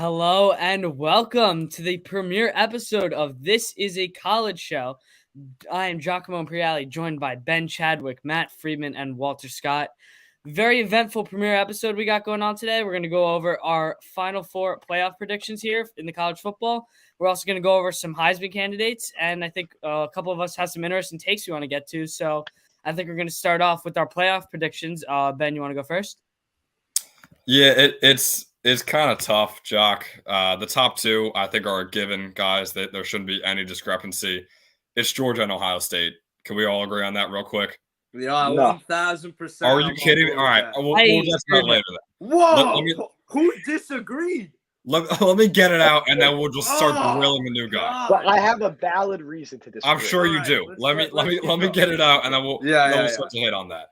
Hello and welcome to the premiere episode of This is a College Show. I am Giacomo Priali, joined by Ben Chadwick, Matt Friedman, and Walter Scott. Very eventful premiere episode we got going on today. We're going to go over our Final Four playoff predictions here in the college football. We're also going to go over some Heisman candidates, and I think a couple of us have some interesting takes we want to get to. So I think we're going to start off with our playoff predictions. Ben, you want to go first? Yeah, it's kind of tough, Jock. The top two, I think, are a given, guys. That there shouldn't be any discrepancy. It's Georgia and Ohio State. Can we all agree on that real quick? Yeah, No. 1,000%. Are you kidding me? All right, we'll get to that later. Whoa! Who disagreed? Let me get it out, and then we'll just start grilling the new guy. God. But I have a valid reason to disagree. I'm sure you do. Let me get it out, and then we'll start to hit on that.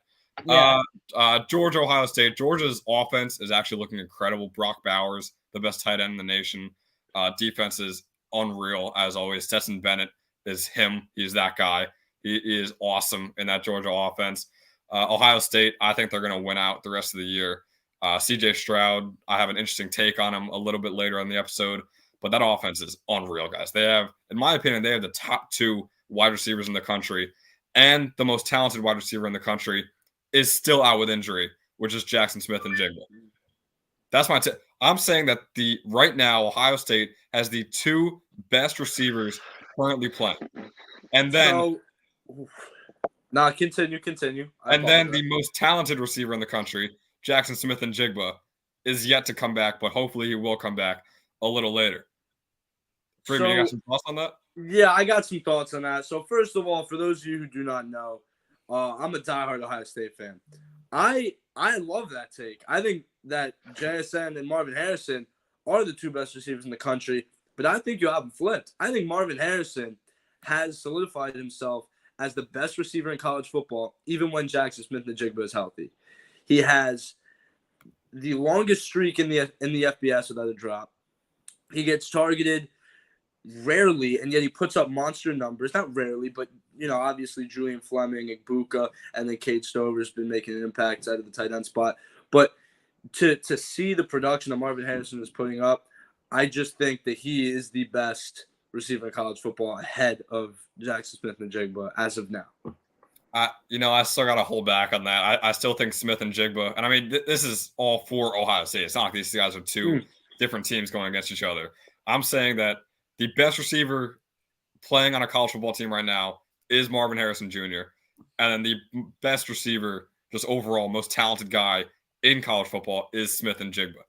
Georgia, Ohio State. Georgia's offense is actually looking incredible. Brock Bowers, the best tight end in the nation. Defense is unreal, as always. Stetson Bennett is him. He's that guy. He is awesome in that Georgia offense. Ohio State, I think they're going to win out the rest of the year. CJ Stroud, I have an interesting take on him a little bit later in the episode, but that offense is unreal, guys. They have, in my opinion, they have the top two wide receivers in the country, and the most talented wide receiver in the country is still out with injury, which is Jackson Smith-Njigba. That's my tip. I'm saying that right now Ohio State has the two best receivers currently playing, and then Continue. And then the most talented receiver in the country, Jackson Smith-Njigba, is yet to come back, but hopefully he will come back a little later. Freeman, you got some thoughts on that? Yeah, I got some thoughts on that. So first of all, for those of you who do not know, I'm a diehard Ohio State fan. I love that take. I think that JSN and Marvin Harrison are the two best receivers in the country, but I think you have them flipped. I think Marvin Harrison has solidified himself as the best receiver in college football, even when Jackson Smith-Njigba is healthy. He has the longest streak in the FBS without a drop. He gets targeted rarely, and yet he puts up monster numbers. Not rarely, but obviously Julian Fleming, Igbuka, and then Cade Stover's been making an impact out of the tight end spot. But to see the production that Marvin Harrison is putting up, I just think that he is the best receiver in college football ahead of Jackson Smith-Njigba as of now. I still got to hold back on that. I still think Smith-Njigba, and I mean, this is all for Ohio State. It's not like these guys are two different teams going against each other. I'm saying that the best receiver playing on a college football team right now is Marvin Harrison Jr. And then the best receiver, just overall, most talented guy in college football is Smith-Njigba,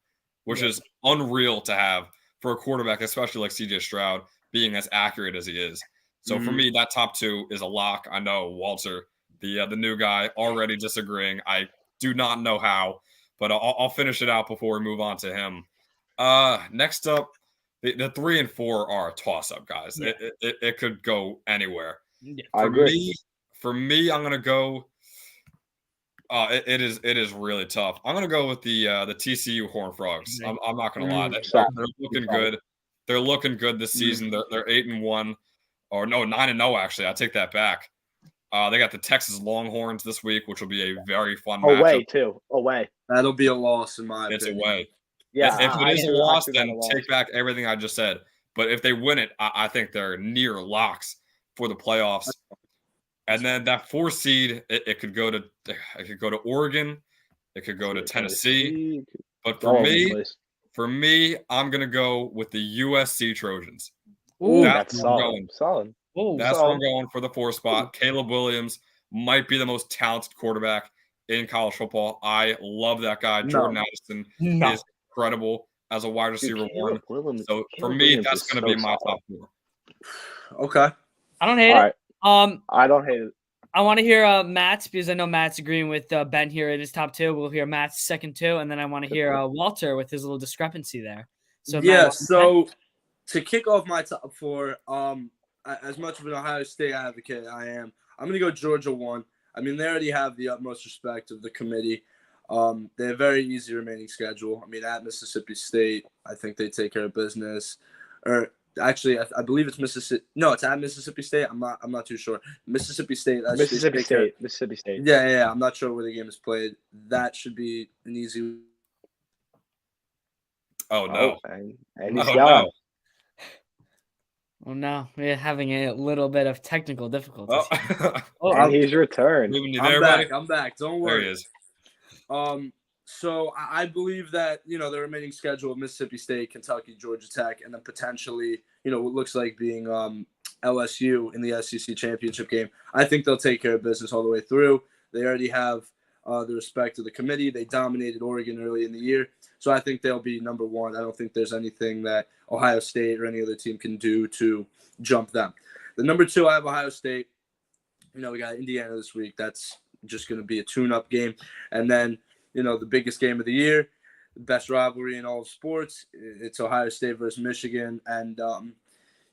which is unreal to have for a quarterback, especially like CJ Stroud, being as accurate as he is. So for me, that top two is a lock. I know Walter, the new guy, already disagreeing. I do not know how, but I'll finish it out before we move on to him. Next up, the 3 and 4 are a toss-up, guys. Yeah. It could go anywhere. Yeah. For me, I'm gonna go. It is really tough. I'm gonna go with the TCU Horned Frogs. I'm not gonna lie. They're looking good. They're looking good this season. They're 8-1, or no, 9-0 actually. I take that back. They got the Texas Longhorns this week, which will be a very fun matchup. Away. That'll be a loss in my opinion. It's away. Yeah. If it is a loss, then take back everything I just said. But if they win it, I think they're near locks for the playoffs. And then that 4 seed, it could go to Oregon, it could go to Tennessee. But for me, I'm gonna go with the USC Trojans. Ooh, that's solid. That's where I'm going for the 4 spot. Caleb Williams might be the most talented quarterback in college football. I love that guy. Jordan Addison is incredible as a wide receiver one. So for me, that's going to be my top 4. Okay. I don't hate it. I don't hate it. I want to hear Matt's, because I know Matt's agreeing with Ben here in his top 2. We'll hear Matt's second 2, and then I want to hear Walter with his little discrepancy there. So yeah, so to kick off my top 4, as much of an Ohio State advocate I am, I'm going to go Georgia 1. I mean, they already have the utmost respect of the committee. They have a very easy remaining schedule. I mean, at Mississippi State, I think they take care of business. Or actually, I believe it's Mississippi. No, it's at Mississippi State. I'm not too sure. Mississippi State. Mississippi State. Yeah. I'm not sure where the game is played. That should be an easy. Oh no! And he's gone. No. Oh no, we're having a little bit of technical difficulties. And he's returned. I'm back. Don't worry. There he is. So I believe that, the remaining schedule of Mississippi State, Kentucky, Georgia Tech, and then potentially, what looks like being LSU in the SEC championship game. I think they'll take care of business all the way through. They already have the respect of the committee. They dominated Oregon early in the year. So I think they'll be number one. I don't think there's anything that Ohio State or any other team can do to jump them. The number two, I have Ohio State. We got Indiana this week. That's just going to be a tune-up game. And then, the biggest game of the year, the best rivalry in all of sports, it's Ohio State versus Michigan. And,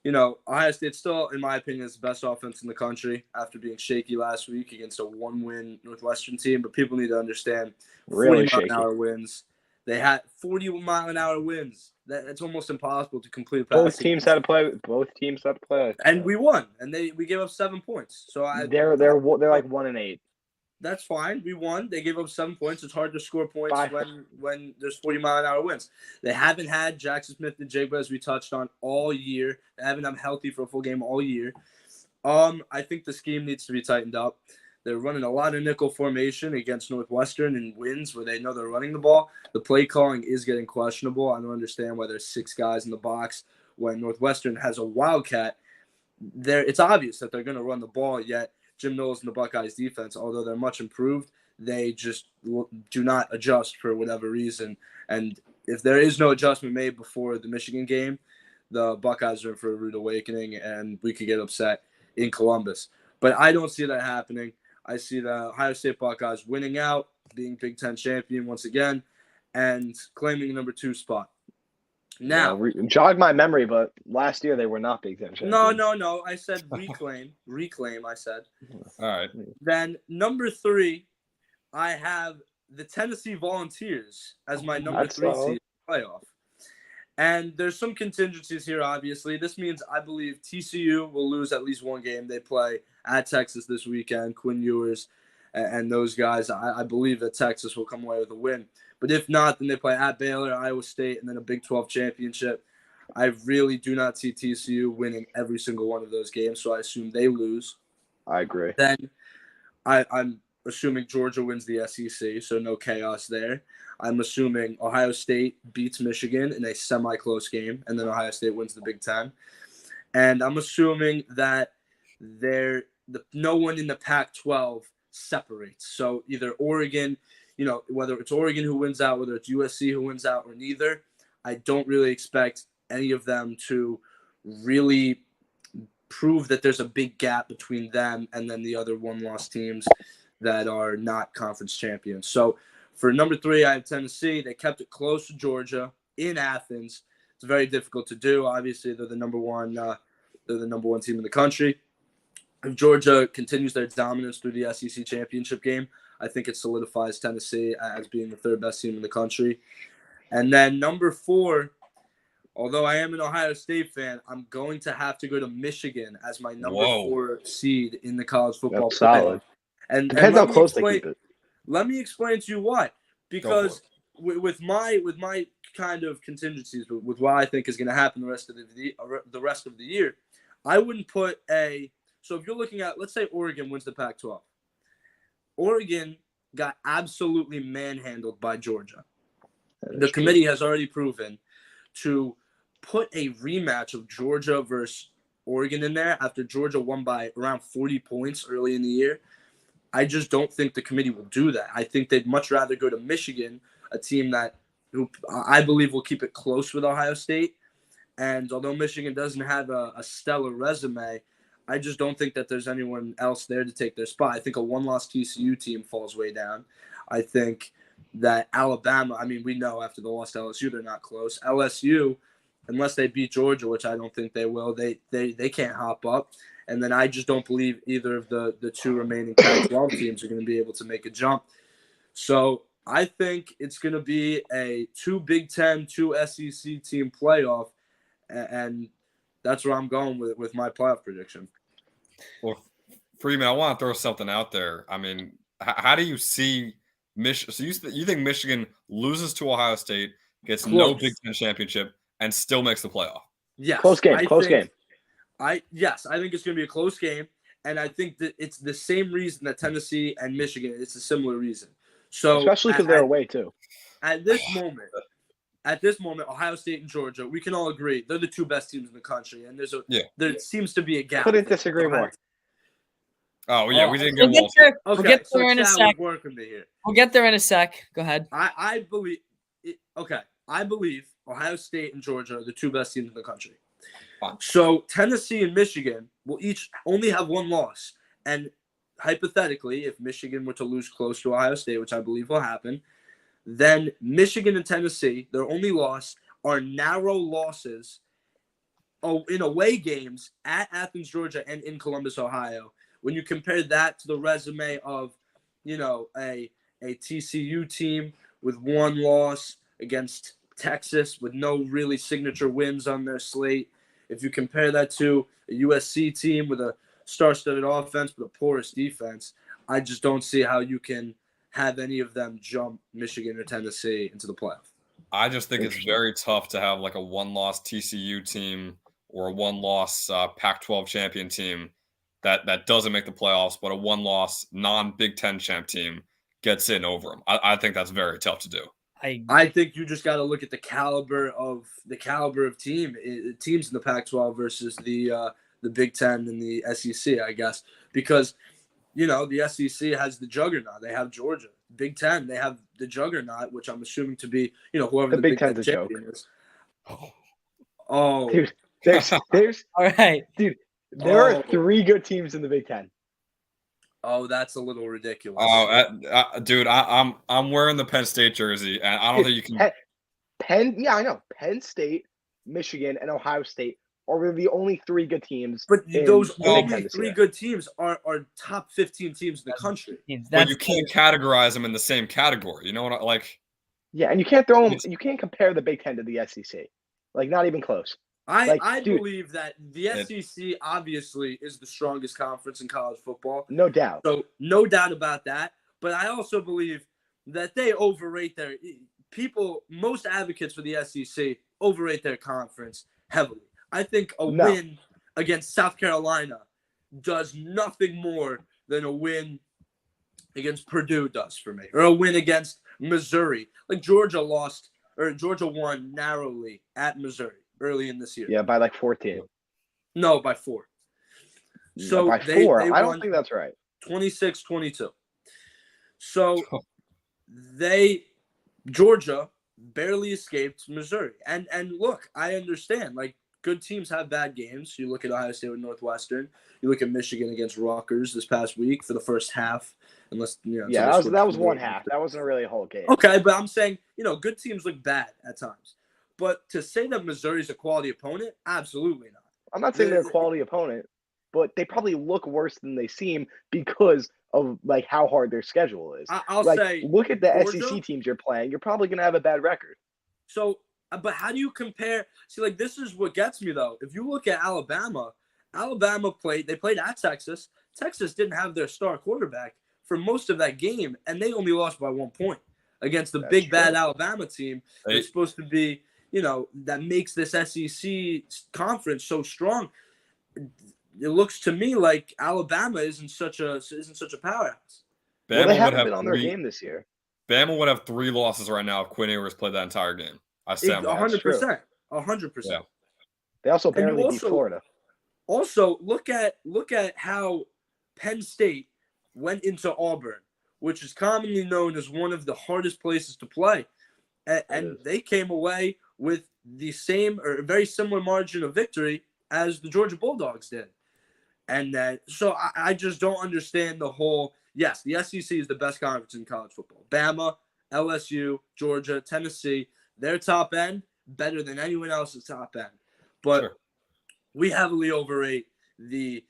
Ohio State still, in my opinion, is the best offense in the country after being shaky last week against a one-win Northwestern team. But people need to understand 40-mile-an-hour wins. They had 40-mile-an-hour wins. That's almost impossible to complete. Both teams had to play. And we won. And we gave up 7 points. So they're like 1-8. That's fine. We won. They gave up 7 points. It's hard to score points when there's 40-mile-an-hour wins. They haven't had Jackson Smith and Jigba, as we touched on, all year. They haven't been healthy for a full game all year. I think the scheme needs to be tightened up. They're running a lot of nickel formation against Northwestern in wins where they know they're running the ball. The play calling is getting questionable. I don't understand why there's 6 guys in the box when Northwestern has a wildcat. It's obvious that they're going to run the ball, yet Jim Knowles and the Buckeyes defense, although they're much improved, they just do not adjust for whatever reason. And if there is no adjustment made before the Michigan game, the Buckeyes are in for a rude awakening, and we could get upset in Columbus. But I don't see that happening. I see the Ohio State Buckeyes winning out, being Big Ten champion once again, and claiming the number 2 spot. Now, jog my memory, but last year they were not Big Ten champions. No. I said reclaim. Reclaim, I said. All right. Then number 3, I have the Tennessee Volunteers as my number 3 seed playoff. And there's some contingencies here, obviously. This means I believe TCU will lose at least one game. They play at Texas this weekend, Quinn Ewers and those guys. I believe that Texas will come away with a win. But if not, then they play at Baylor, Iowa State, and then a Big 12 championship. I really do not see TCU winning every single one of those games, so I assume they lose. I agree. Then I'm assuming Georgia wins the SEC, so no chaos there. I'm assuming Ohio State beats Michigan in a semi-close game, and then Ohio State wins the Big Ten. And I'm assuming that no one in the Pac-12 separates. So either Oregon, whether it's Oregon who wins out, whether it's USC who wins out, or neither, I don't really expect any of them to really prove that there's a big gap between them and then the other one-loss teams that are not conference champions. So for number 3, I have Tennessee. They kept it close to Georgia in Athens. It's very difficult to do. Obviously, they're the number one team in the country. If Georgia continues their dominance through the SEC championship game, I think it solidifies Tennessee as being the 3rd best team in the country. And then number 4, although I am an Ohio State fan, I'm going to have to go to Michigan as my number 4 seed in the college football playoff. Solid. And depends how close they keep it. Let me explain to you why. Because with my kind of contingencies, with what I think is going to happen the rest of the year, I wouldn't put so if you're looking at, let's say Oregon wins the Pac-12. Oregon got absolutely manhandled by Georgia. The committee has already proven to put a rematch of Georgia versus Oregon in there after Georgia won by around 40 points early in the year. I just don't think the committee will do that. I think they'd much rather go to Michigan, a team who I believe will keep it close with Ohio State. And although Michigan doesn't have a stellar resume, I just don't think that there's anyone else there to take their spot. I think a one-loss TCU team falls way down. I think that Alabama, we know after the loss to LSU, they're not close. LSU, unless they beat Georgia, which I don't think they will, they can't hop up. And then I just don't believe either of the 2 remaining Pac-12 teams are going to be able to make a jump. So I think it's going to be a 2 Big Ten, 2 SEC team playoff, and that's where I'm going with my playoff prediction. Well, Freeman, I want to throw something out there. How do you see Michigan? So you think Michigan loses to Ohio State, gets no Big Ten championship, and still makes the playoff. Yes. Close game. I think it's going to be a close game, and I think that it's the same reason that Tennessee and Michigan. It's a similar reason. So especially because they're away too. At this moment, Ohio State and Georgia, we can all agree they're the two best teams in the country, and there seems to be a gap. Couldn't disagree more. Oh yeah, we didn't get we'll get there in a sec. We'll get there in a sec. Go ahead. I believe. I believe Ohio State and Georgia are the two best teams in the country. Fine. So Tennessee and Michigan will each only have one loss, and hypothetically, if Michigan were to lose close to Ohio State, which I believe will happen, then Michigan and Tennessee, their only loss are narrow losses in away games at Athens, Georgia, and in Columbus, Ohio. When you compare that to the resume of, a TCU team with one loss against Texas with no really signature wins on their slate, if you compare that to a USC team with a star-studded offense but a porous defense, I just don't see how you can have any of them jump Michigan or Tennessee into the playoff. I just think it's very tough to have like a one-loss TCU team or a one-loss Pac-12 champion team that doesn't make the playoffs, but a one-loss non-Big Ten champ team gets in over them. I think that's very tough to do. I think you just got to look at the caliber of teams in the Pac-12 versus the Big Ten and the SEC, I guess, because the SEC has the juggernaut. They have Georgia. Big Ten, they have the juggernaut, which I'm assuming to be whoever the Big Ten champion is. Oh, dude, there's all right, dude. There are 3 good teams in the Big Ten. Oh, that's a little ridiculous. Oh, dude, I'm wearing the Penn State jersey, and I don't think you can. Penn, yeah, I know. Penn State, Michigan, and Ohio State are the only 3 good teams. But those only 3 good teams are top 15 teams in the country. But you can't categorize them in the same category. You know what? Like, yeah, and you can't throw them. You can't compare the Big Ten to the SEC. Like, not even close. I believe that the SEC obviously is the strongest conference in college football. No doubt. So no doubt about that. But I also believe that they overrate their people. Most advocates for the SEC overrate their conference heavily. I think a win against South Carolina does nothing more than a win against Purdue does for me, or a win against Missouri. Like Georgia won narrowly at Missouri early in this year. Yeah, by like 14. No, by 4. So by 4. I don't think that's right. 26-22. So Georgia barely escaped Missouri. And look, I understand. Like, good teams have bad games. You look at Ohio State with Northwestern. You look at Michigan against Rutgers this past week for the first half. Unless that was one half. That wasn't really a whole game. Okay, but I'm saying good teams look bad at times. But to say that Missouri's a quality opponent, absolutely not. I'm not saying they're a quality opponent, but they probably look worse than they seem because of like how hard their schedule is. I'll say, look at the Georgia, SEC teams you're playing. You're probably going to have a bad record. So, but how do you compare? See, like this is what gets me though. If you look at Alabama played at Texas. Texas didn't have their star quarterback for most of that game, and they only lost by 1 point against the bad Alabama team. It's supposed to be. That makes this SEC conference so strong. It looks to me like Alabama isn't such a powerhouse. They haven't been on their game this year. Bama would have 3 losses right now if Quinn Ewers played that entire game. I stand 100%. 100%. Yeah. They also barely beat Florida. Also, look at how Penn State went into Auburn, which is commonly known as one of the hardest places to play. And they came away with the same or very similar margin of victory as the Georgia Bulldogs did. And so I just don't understand the whole, yes, the SEC is the best conference in college football. Bama, LSU, Georgia, Tennessee, their top end, better than anyone else's top end. But we heavily overrate the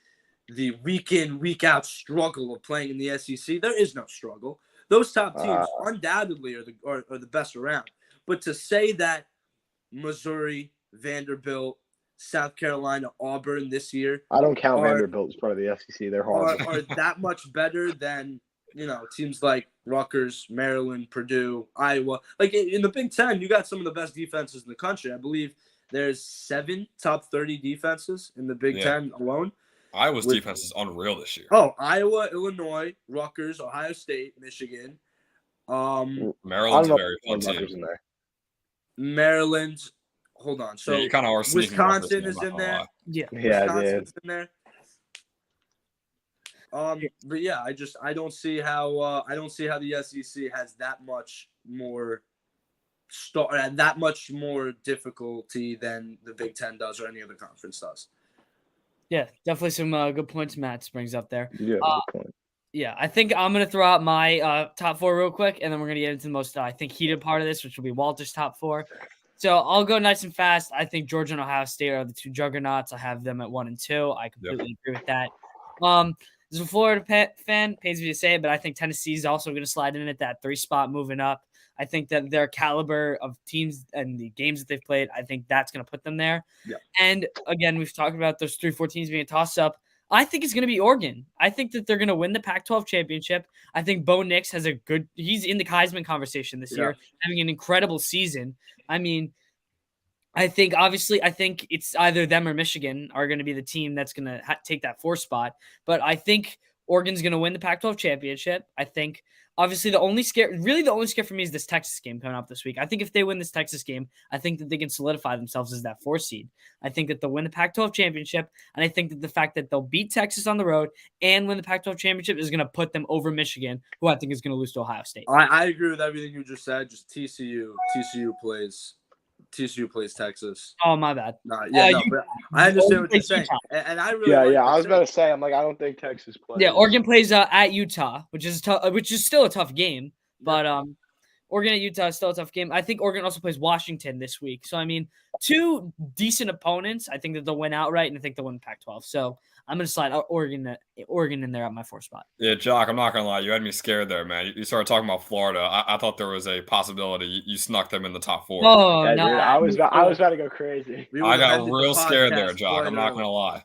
week in, week out struggle of playing in the SEC. There is no struggle. Those top teams undoubtedly are the best around. But to say that Missouri, Vanderbilt, South Carolina, Auburn this year. I don't count Vanderbilt as part of the SEC. They're horrible. Are that much better than teams like Rutgers, Maryland, Purdue, Iowa. Like in the Big Ten, you got some of the best defenses in the country. I believe there's 7 top 30 defenses in the Big Ten alone. Iowa's defense is unreal this year. Oh, Iowa, Illinois, Rutgers, Ohio State, Michigan. Maryland's a very fun team. In there. Maryland. Hold on. So you kind of are Wisconsin is in there. Yeah. Wisconsin's in there. But yeah, I don't see how the SEC has that much more difficulty than the Big Ten does or any other conference does. Yeah, definitely some good points Matt brings up there. Yeah, good point. Yeah, I think I'm going to throw out my top 4 real quick, and then we're going to get into the most, I think, heated part of this, which will be Walter's top 4. So I'll go nice and fast. I think Georgia and Ohio State are the 2 juggernauts. I have them at 1 and 2. I completely agree with that. As a Florida fan, pains me to say it, but I think Tennessee is also going to slide in at that 3 spot moving up. I think that their caliber of teams and the games that they've played, I think that's going to put them there. Yeah. And again, we've talked about those 3-4 teams being a toss-up. I think it's going to be Oregon. I think that they're going to win the Pac-12 championship. I think Bo Nix has he's in the Heisman conversation this year, having an incredible season. I mean, I think it's either them or Michigan are going to be the team that's going to take that 4 spot. But I think Oregon's going to win the Pac-12 championship. I think obviously the only scare for me is this Texas game coming up this week. I think if they win this Texas game, I think that they can solidify themselves as that 4 seed. I think that they'll win the Pac-12 championship, and I think that the fact that they'll beat Texas on the road and win the Pac-12 championship is going to put them over Michigan, who I think is going to lose to Ohio State. I agree with everything you just said. Just TCU plays Texas. Oh, my bad. I understand what you're saying. And I really I was about to say, I'm like, I don't think Texas plays. Yeah, Oregon plays at Utah, which is still a tough game. But Oregon at Utah is still a tough game. I think Oregon also plays Washington this week. So, I mean, 2 decent opponents. I think that they'll win outright, and I think they'll win Pac-12. So, I'm going to slide Oregon in there at my 4th spot. Yeah, Jock, I'm not going to lie. You had me scared there, man. You started talking about Florida. I thought there was a possibility you snuck them in the top 4. Oh, yeah, no. Dude, I was about to go crazy. I got real scared there, Jock. I'm not going to lie.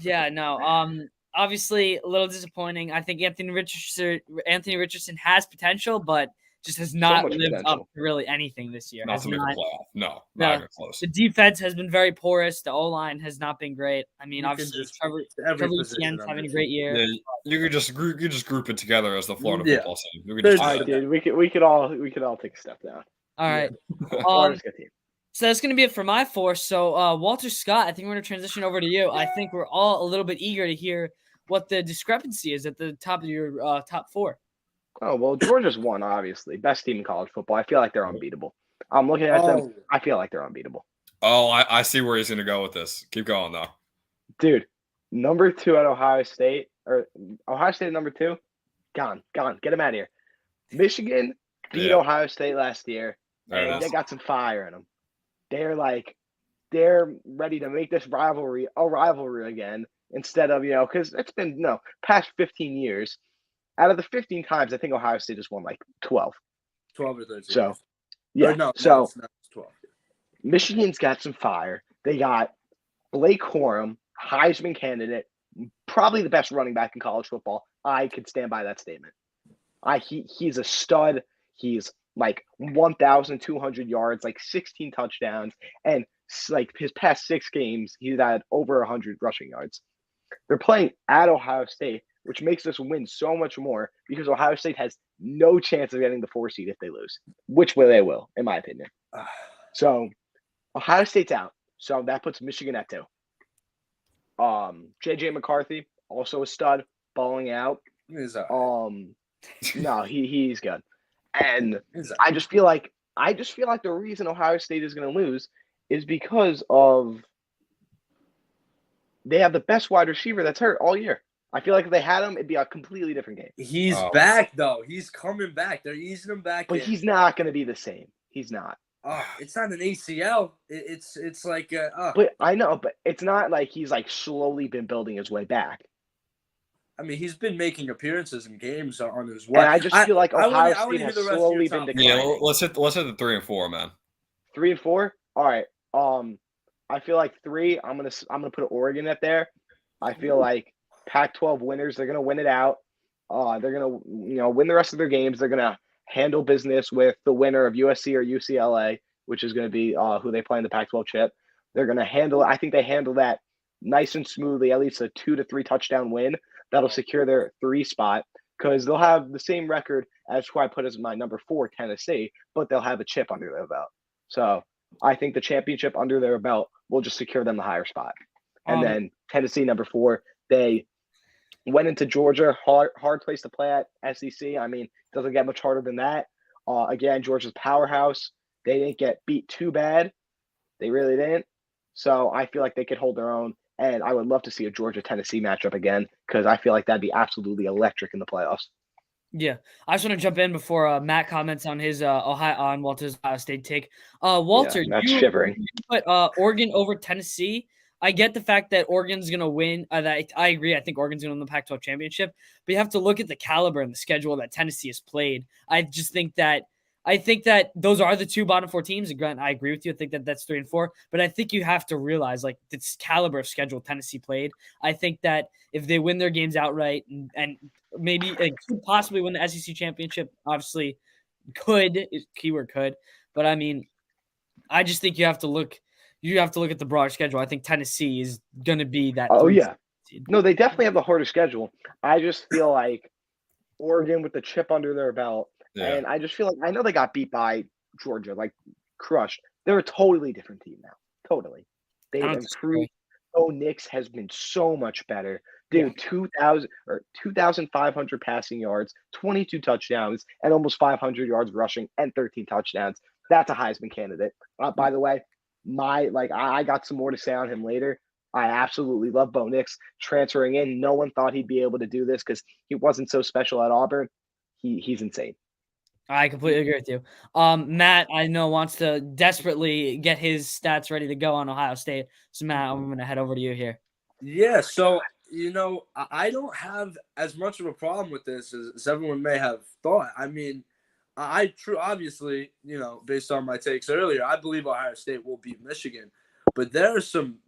Yeah, no. Obviously, a little disappointing. I think Anthony Richardson has potential, but just has not lived up to really anything this year. Not to make a playoff. No, not even close. The defense has been very porous. The O-line has not been great. I mean, obviously, Trevor Etienne's having a great year. Yeah, you could just group it together as the Florida football team. We could all take a step down. All right. So that's going to be it for my 4. So, Walter Scott, I think we're going to transition over to you. I think we're all a little bit eager to hear what the discrepancy is at the top of your top 4. Oh, well, Georgia's won, obviously. Best team in college football. I feel like they're unbeatable. I'm looking at them. I feel like they're unbeatable. Oh, I see where he's going to go with this. Keep going, though. Dude, number 2 at Ohio State, or Ohio State number 2, gone. Get them out of here. Michigan beat Ohio State last year, and they got some fire in them. They're ready to make this rivalry a rivalry again instead of, because it's been, past 15 years. Out of the 15 times, I think Ohio State has won like 12. 12 or 13. So, yeah. It's 12. Michigan's got some fire. They got Blake Corum, Heisman candidate, probably the best running back in college football. I could stand by that statement. He's a stud. He's like 1,200 yards, like 16 touchdowns, and like his past 6 games, he's had over 100 rushing yards. They're playing at Ohio State, which makes this win so much more because Ohio State has no chance of getting the 4 seed if they lose, which way they will, in my opinion. So Ohio State's out. So that puts Michigan at 2. J.J. McCarthy, also a stud, balling out. No, he's good. And I just feel like the reason Ohio State is going to lose is because of they have the best wide receiver that's hurt all year. I feel like if they had him, it'd be a completely different game. He's back, though. He's coming back. They're easing him back. But he's not going to be the same. He's not. It's not an ACL. It's like But I know, but it's not like he's like slowly been building his way back. I mean, he's been making appearances in games on his way. And I just feel like Ohio State has slowly been declining. Yeah, let's hit the 3 and 4, man. 3 and 4? All right. I feel like 3. I'm gonna put Oregon up there. I feel like Pac-12 winners, they're gonna win it out. They're gonna win the rest of their games. They're gonna handle business with the winner of USC or UCLA, which is going to be who they play in the Pac-12 chip. They're going to handle. I think they handle that nice and smoothly, at least a 2 to 3 touchdown win. That'll secure their 3 spot because they'll have the same record as who I put as my number 4, Tennessee, but they'll have a chip under their belt. So I think the championship under their belt will just secure them the higher spot. And then Tennessee, number 4, they went into Georgia, hard place to play at SEC. I mean, doesn't get much harder than that. Again, Georgia's powerhouse. They didn't get beat too bad. They really didn't. So I feel like they could hold their own. And I would love to see a Georgia-Tennessee matchup again because I feel like that'd be absolutely electric in the playoffs. Yeah, I just want to jump in before Matt comments on his on Walter's Ohio State take. Walter, that's shivering. You put Oregon over Tennessee. I get the fact that Oregon's going to win. I agree. I think Oregon's going to win the Pac-12 championship. But you have to look at the caliber and the schedule that Tennessee has played. I think that those are the 2 bottom 4 teams. And Grant, I agree with you. I think that that's 3 and 4. But I think you have to realize like this caliber of schedule Tennessee played. I think that if they win their games outright and maybe could possibly win the SEC championship, obviously keyword could. But I mean, I just think you have to look at the broader schedule. I think Tennessee is going to be that. Oh, yeah. No, they definitely have the harder schedule. I just feel like Oregon with the chip under their belt. Yeah. And I just feel like I know they got beat by Georgia, like crushed. They're a totally different team now. Totally. They've improved. Bo Nix has been so much better. Dude, 2,500 passing yards, 22 touchdowns, and almost 500 yards rushing and 13 touchdowns. That's a Heisman candidate. By the way, I got some more to say on him later. I absolutely love Bo Nix transferring in. No one thought he'd be able to do this because he wasn't so special at Auburn. He's insane. I completely agree with you. Matt, I know, wants to desperately get his stats ready to go on Ohio State. So, Matt, I'm going to head over to you here. Yeah, so, I don't have as much of a problem with this as everyone may have thought. I mean, obviously, based on my takes earlier, I believe Ohio State will beat Michigan. But there are some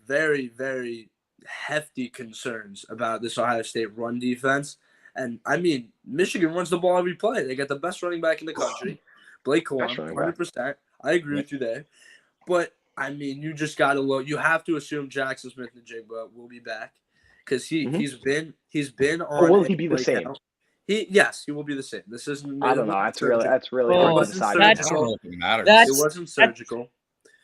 very, very hefty concerns about this Ohio State run defense. And, I mean, Michigan runs the ball every play. They got the best running back in the country, Blake Corum, 100%. I agree with you there. But, I mean, you just got to look. You have to assume Jackson Smith-Njigba will be back because he's been on. Or will he be the same? Yes, he will be the same. This isn't. I don't know. That's really hard to decide. It wasn't surgical.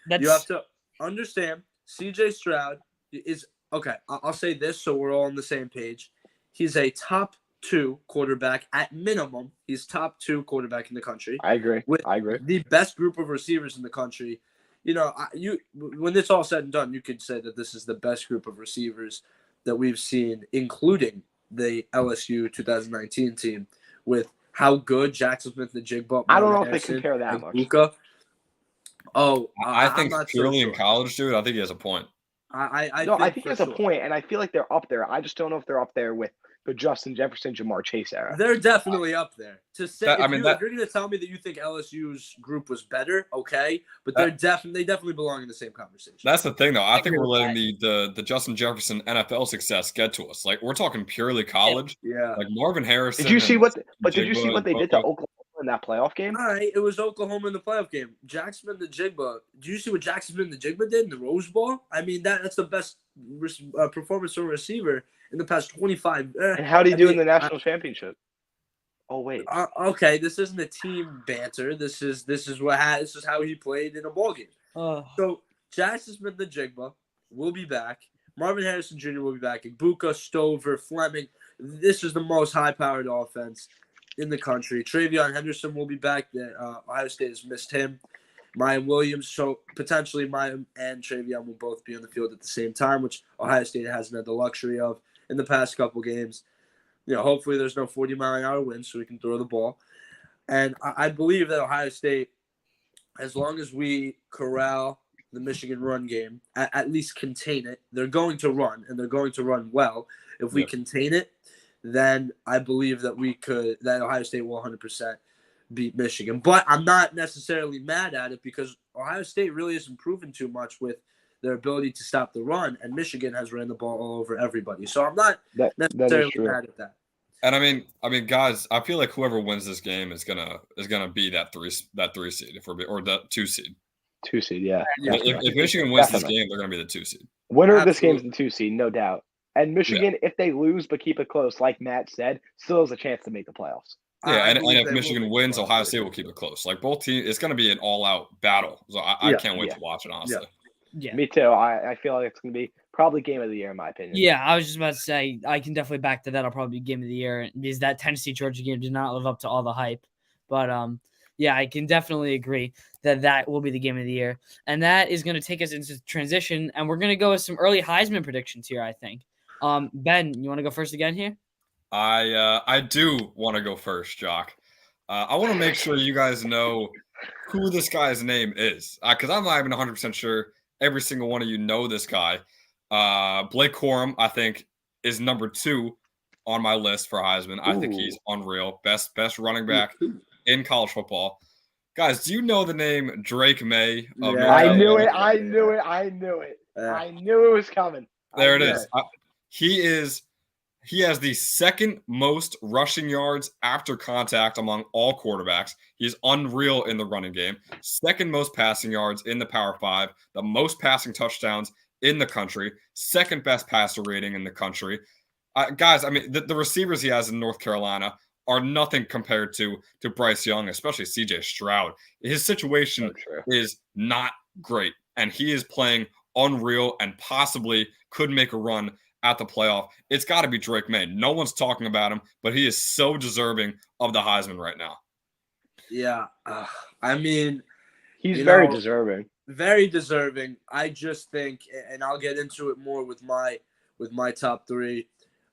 You have to understand. CJ Stroud is okay. I'll say this so we're all on the same page. He's a top 2 quarterback at minimum. He's top 2 quarterback in the country. I agree. The best group of receivers in the country. When it's all said and done, you could say that this is the best group of receivers that we've seen, including the LSU 2019 team, with how good Jackson Smith-Njigba. I don't know if they compare that much. Luka. I think purely in college, dude. I think he has a point. I think he has a point, and I feel like they're up there. I just don't know if they're up there with the Justin Jefferson, Jamar Chase era. They're definitely up there. To say, if you're going to tell me that you think LSU's group was better, okay, but they definitely belong in the same conversation. That's the thing, though. I think we're letting the Justin Jefferson NFL success get to us. Like, we're talking purely college. Yeah. Like Marvin Harrison. Did you see what they did to Oklahoma in that playoff game? All right, it was Oklahoma in the playoff game. Jackson Smith-Njigba. Do you see what Jackson Smith-Njigba did in the Rose Bowl? I mean, that's the best performance from a receiver in the past 25. And how did he do in the national championship? Oh wait. Okay, this isn't a team banter. This is how he played in a ball game. So Jackson Smith-Njigba will be back. Marvin Harrison Jr. will be back. Ibuka, Stover, Fleming. This is the most high-powered offense in the country. Travion Henderson will be back. Ohio State has missed him. Mayan Williams, so potentially Mayan and Travion will both be on the field at the same time, which Ohio State hasn't had the luxury of in the past couple games. Hopefully there's no 40-mile-an-hour wind so we can throw the ball. And I believe that Ohio State, as long as we corral the Michigan run game, at least contain it, they're going to run, and they're going to run well. If we contain it, then I believe that Ohio State will 100% beat Michigan. But I'm not necessarily mad at it because Ohio State really isn't proven too much with their ability to stop the run, and Michigan has ran the ball all over everybody. So I'm not necessarily mad at that. And I mean, guys, I feel like whoever wins this game is gonna be that three seed or that 2 seed. 2 seed, yeah. If Michigan wins this game, they're gonna be the 2 seed. Winner of this game is the 2 seed, no doubt. And Michigan, if they lose but keep it close, like Matt said, still has a chance to make the playoffs. Yeah, and if Michigan wins, Ohio State will keep it close. Like both teams, it's going to be an all-out battle. So I can't wait to watch it, honestly. Yeah. Me too. I feel like it's going to be probably game of the year in my opinion. Yeah, I was just about to say I can definitely back to that. It'll probably be game of the year because that Tennessee-Georgia game did not live up to all the hype. But yeah, I can definitely agree that will be the game of the year, and that is going to take us into transition, and we're going to go with some early Heisman predictions here. I think. Ben, you want to go first again here? I do want to go first, Jock. I want to make sure you guys know who this guy's name is, because I'm not even 100% sure every single one of you know this guy. Blake Corum, I think, is number 2 on my list for Heisman. I think he's unreal. Best running back in college football. Guys, do you know the name Drake May? I knew it. I knew it. I knew it was coming. There it is. He has the second most rushing yards after contact among all quarterbacks. He's unreal in the running game. Second most passing yards in the Power 5. The most passing touchdowns in the country. Second best passer rating in the country. Guys, I mean, the receivers he has in North Carolina are nothing compared to Bryce Young, especially C.J. Stroud. His situation is not great, and he is playing unreal and possibly could make a run at the playoff. It's got to be Drake May. No one's talking about him, but he is so deserving of the Heisman right now. Yeah, I mean, he's very deserving. Very deserving. I just think, and I'll get into it more with my top 3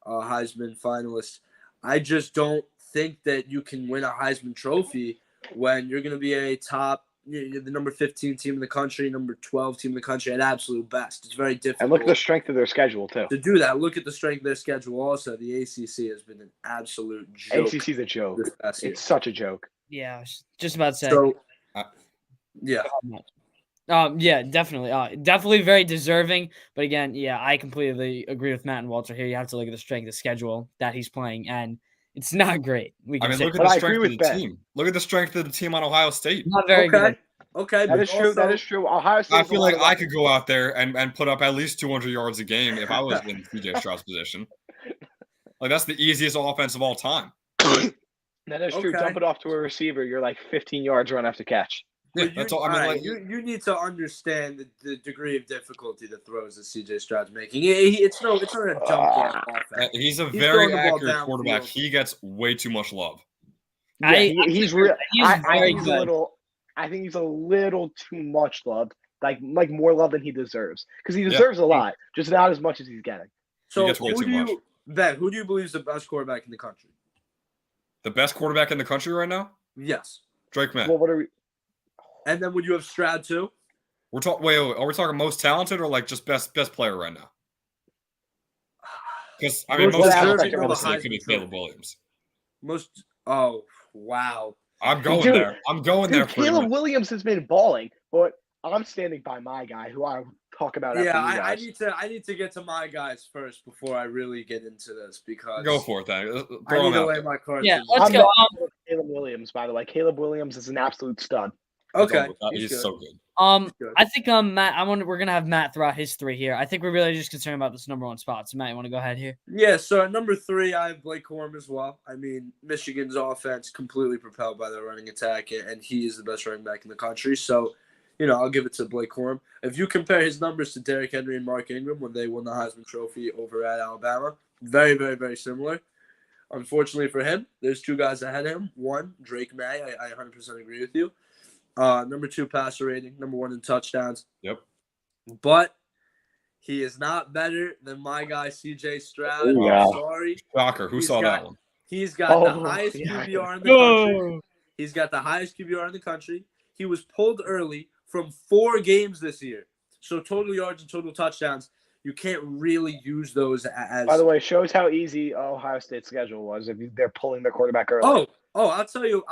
Heisman finalists. I just don't think that you can win a Heisman Trophy when you're going to be a top, the number 15 team in the country, number 12 team in the country at absolute best. It's very difficult. And look at the strength of their schedule, too. To do that, look at the strength of their schedule also. The ACC has been an absolute joke. ACC's a joke. It's such a joke. Yeah, I was just about to say. So, yeah. Yeah, definitely. Definitely very deserving. But again, yeah, I completely agree with Matt and Walter here. You have to look at the strength of the schedule that he's playing, and it's not great. Look at the strength of the team. Look at the strength of the team on Ohio State. Not very good. Okay, that is true. That is true. Ohio State. I feel like I could go out there and put up at least 200 yards a game if I was in C.J. Stroud's position. Like, that's the easiest offense of all time. That is true. Dump it off to a receiver. You're like 15 yards run after catch. Yeah, that's all. I mean, you need to understand the degree of difficulty the throws that C.J. Stroud's making. It's not a jump ball offense. He's a very accurate quarterback. He gets way too much love. Yeah, he's real. I think he's a little too much loved. Like more love than he deserves. Because he deserves a lot, just not as much as he's getting. So who do you believe is the best quarterback in the country? The best quarterback in the country right now? Yes. Drake May. Well, what are we? And then would you have Stroud too? We're talking. Wait, are we talking most talented or like just best player right now? Because I mean, most talented obviously could be Caleb Williams. Oh wow! I'm going there. I'm going there. Caleb Williams has been balling, but I'm standing by my guy, who I talk about. Yeah, I need to get to my guys first before I really get into this because go for it. Then I need to lay my cards. Yeah, let's go. Caleb Williams, by the way. Caleb Williams is an absolute stud. Okay, he's so good. I think Matt. We're gonna have Matt throw out his 3 here. I think we're really just concerned about this number 1 spot. So Matt, you want to go ahead here? Yeah. So at number 3, I have Blake Corum as well. I mean, Michigan's offense completely propelled by their running attack, and he is the best running back in the country. So, I'll give it to Blake Corum. If you compare his numbers to Derrick Henry and Mark Ingram when they won the Heisman Trophy over at Alabama, very, very, very similar. Unfortunately for him, there's 2 guys ahead of him. 1, Drake May. I 100% agree with you. Number 2 passer rating, number 1 in touchdowns. Yep. But he is not better than my guy C.J. Stroud. Ooh, yeah. I'm sorry. Shocker. Who saw that one? He's got the highest QBR in the country. He's got the highest QBR in the country. He was pulled early from 4 games this year. So total yards and total touchdowns, you can't really use those as. By the way, shows how easy Ohio State's schedule was if they're pulling their quarterback early. Oh, I'll tell you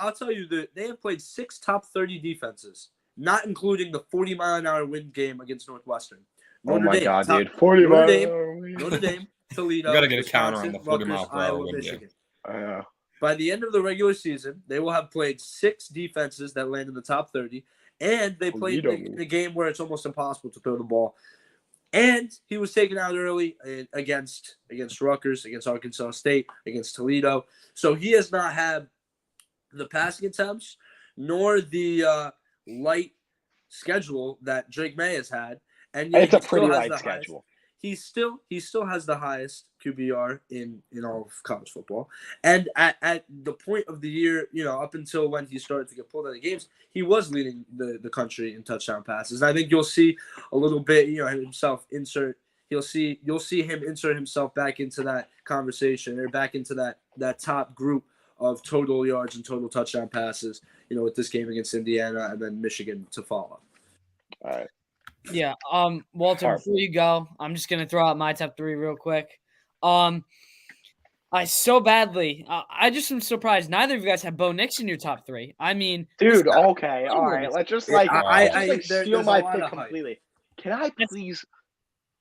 that they have played 6 top 30 defenses, not including the 40-mile-an-hour wind game against Northwestern. Dude. 40 Notre Dame, Toledo. You got to get a counter on the 40-mile-per-hour wind game. By the end of the regular season, they will have played 6 defenses that land in the top 30, and they played in a game where it's almost impossible to throw the ball. And he was taken out early against Rutgers, against Arkansas State, against Toledo. So he has not had the passing attempts nor the light schedule that Drake May has had. And it's a pretty light schedule. He still has the highest QBR in all of college football. And at the point of the year, up until when he started to get pulled out of games, he was leading the country in touchdown passes. And I think you'll see a little bit, himself insert. You'll see him insert himself back into that conversation or back into that top group of total yards and total touchdown passes, with this game against Indiana and then Michigan to follow. All right. Yeah. Walter, before you go, I'm just gonna throw out my top 3 real quick. I so badly. I just am surprised neither of you guys have Bo Nix in your top 3. I mean, dude. Okay. All right. Let's just steal my pick completely. Can I please?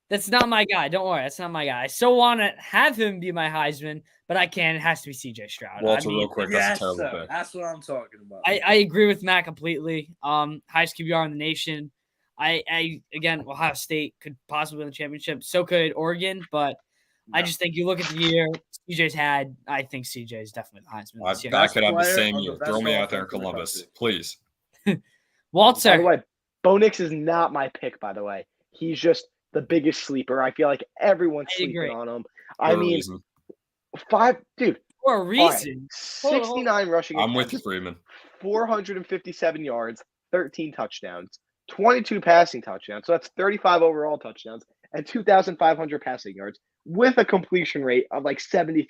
That's not my guy. Don't worry. That's not my guy. I still want to have him be my Heisman, but I can't. It has to be CJ Stroud. Walter, real quick. That's a terrible pick. That's what I'm talking about. I agree with Matt completely. Highest QBR in the nation. Again, Ohio State could possibly win the championship. So could Oregon, but I just think you look at the year CJ's had. I think CJ is definitely the Heisman this year. I could have the same year. Throw me out there in Columbus, please. Walter. By the way, Bo Nix is not my pick, by the way. He's just the biggest sleeper. I feel like everyone's sleeping on him. I mean, 5, dude. For a reason. Right, 69 rushing. I'm with you, Freeman. 457 yards, 13 touchdowns, 22 passing touchdowns. So that's 35 overall touchdowns and 2,500 passing yards with a completion rate of like 73%.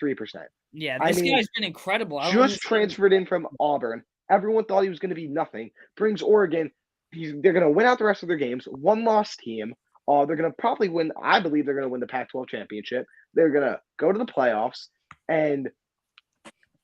Yeah, this guy's been incredible. Just transferred in from Auburn. Everyone thought he was going to be nothing. Brings Oregon. They're going to win out the rest of their games. One-loss team. They're going to probably win. I believe they're going to win the Pac-12 championship. They're going to go to the playoffs. And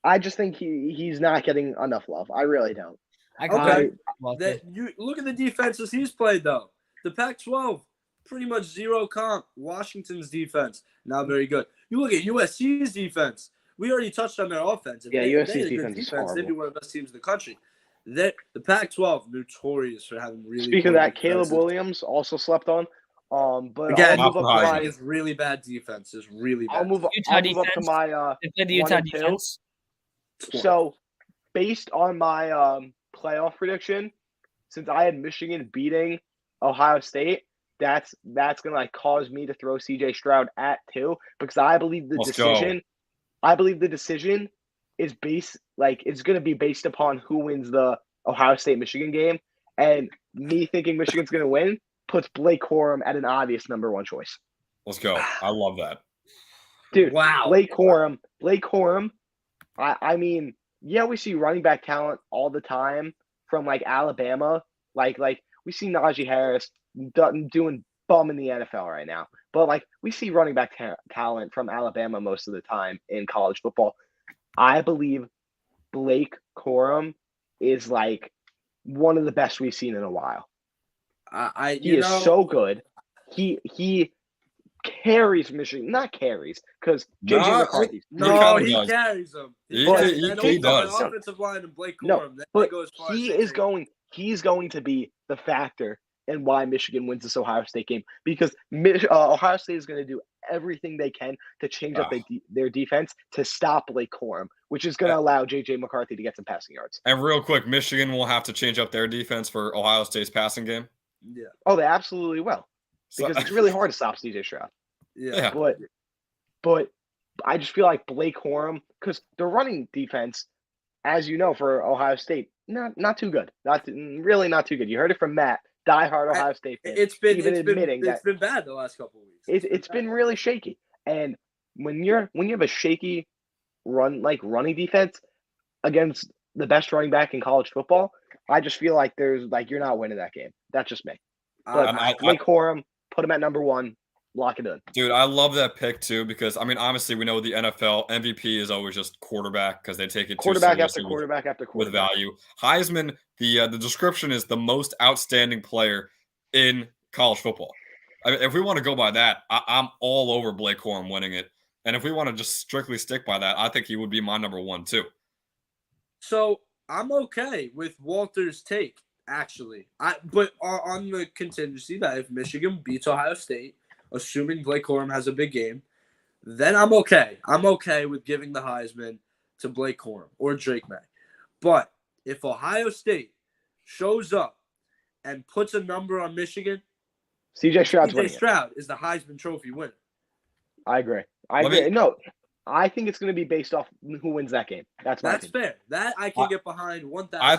I just think he's not getting enough love. I really don't. You look at the defenses he's played, though. The Pac-12, pretty much zero comp. Washington's defense, not very good. You look at USC's defense. We already touched on their offense. USC's defense is horrible. They'd be one of the best teams in the country. The Pac-12, notorious for having really. Speaking of that, Caleb Williams also slept on. But again, it's really bad defense. It's really bad. I'll move up to my Utah defense. So, based on my playoff prediction, since I had Michigan beating Ohio State, that's gonna cause me to throw CJ Stroud at 2 because I believe the decision. I believe the decision is it's gonna be based upon who wins the Ohio State Michigan game, and me thinking Michigan's gonna win puts Blake Corum at an obvious number 1 choice. Let's go. I love that. Dude, wow. Blake Corum. I mean, yeah, we see running back talent all the time from Alabama. Like we see Najee Harris doing bum in the NFL right now. But we see running back talent from Alabama most of the time in college football. I believe Blake Corum is one of the best we've seen in a while. He is so good. He carries Michigan, not carries, because JJ McCarthy. No, he carries them. He does. Offensive line and Blake Corum. But he's going to be the factor in why Michigan wins this Ohio State game because Ohio State is going to do everything they can to change up their defense to stop Blake Corum, which is going to allow JJ McCarthy to get some passing yards. And real quick, Michigan will have to change up their defense for Ohio State's passing game. Yeah. Oh, they absolutely will. Because it's really hard to stop CJ Stroud. Yeah. But I just feel like Blake Corum, because the running defense, as you know, for Ohio State, not too good. Really not too good. You heard it from Matt, diehard Ohio State fan. It's been bad the last couple of weeks. It's been really shaky. And when you have a shaky running defense against the best running back in college football, I just feel like you're not winning that game. That's just me. But Blake Corum, put him at number 1, lock it in. Dude, I love that pick too because obviously we know the NFL MVP is always just quarterback because they take it quarterback after quarterback after quarterback with value. Heisman, the description is the most outstanding player in college football. I mean, if we want to go by that, I'm all over Blake Corum winning it. And if we want to just strictly stick by that, I think he would be my number 1 too. So I'm okay with Walter's take, actually. But on the contingency that if Michigan beats Ohio State, assuming Blake Corum has a big game, then I'm okay. I'm okay with giving the Heisman to Blake Corum or Drake May. But if Ohio State shows up and puts a number on Michigan, CJ Stroud is the Heisman Trophy winner. I agree. No, I think it's going to be based off who wins that game. That's fair. That I can get behind 1,000%. I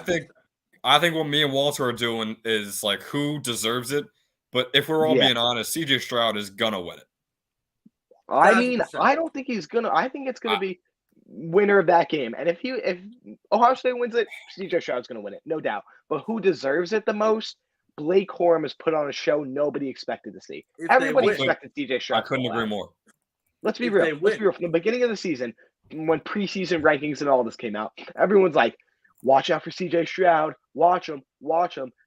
think what me and Walter are doing is like who deserves it. But if we're all being honest, CJ Stroud is gonna win it. I mean, 100%. I don't think he's gonna. I think it's gonna be winner of that game. And if Ohio State wins it, CJ Stroud's gonna win it, no doubt. But who deserves it the most? Blake Corum has put on a show nobody expected to see. Everybody expected CJ Stroud. I couldn't agree more. Let's be real. From the beginning of the season, when preseason rankings and all this came out, everyone's like, watch out for CJ Stroud. Watch him.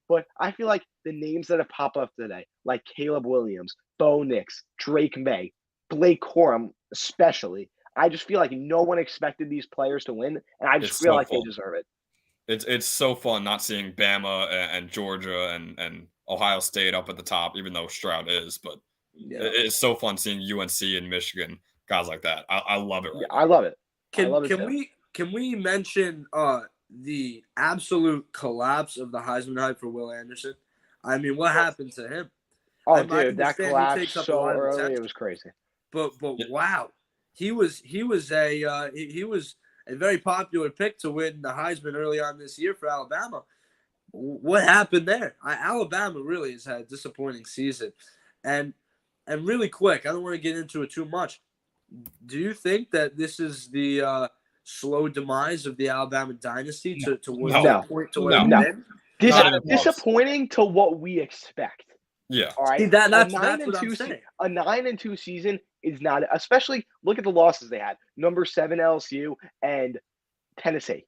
But I feel like the names that have popped up today, like Caleb Williams, Bo Nix, Drake May, Blake Corum especially, I just feel like no one expected these players to win, and I just feel like they deserve it. It's so fun not seeing Bama and Georgia and Ohio State up at the top, even though Stroud is. But it's so fun seeing UNC and Michigan, guys like that. I love it. I love it. Can we mention the absolute collapse of the Heisman hype for Will Anderson? I mean, what happened to him? Oh, dude, that collapsed so early. It was crazy. But wow, he was a very popular pick to win the Heisman early on this year for Alabama. What happened there? Alabama really has had a disappointing season. And really quick, I don't want to get into it too much. Do you think that this is the slow demise of the Alabama dynasty to point to where disappointing to what we expect? Yeah. All right. See, that's what I'm saying. A 9-2 season is not, especially look at the losses they had. Number 7 LSU and Tennessee.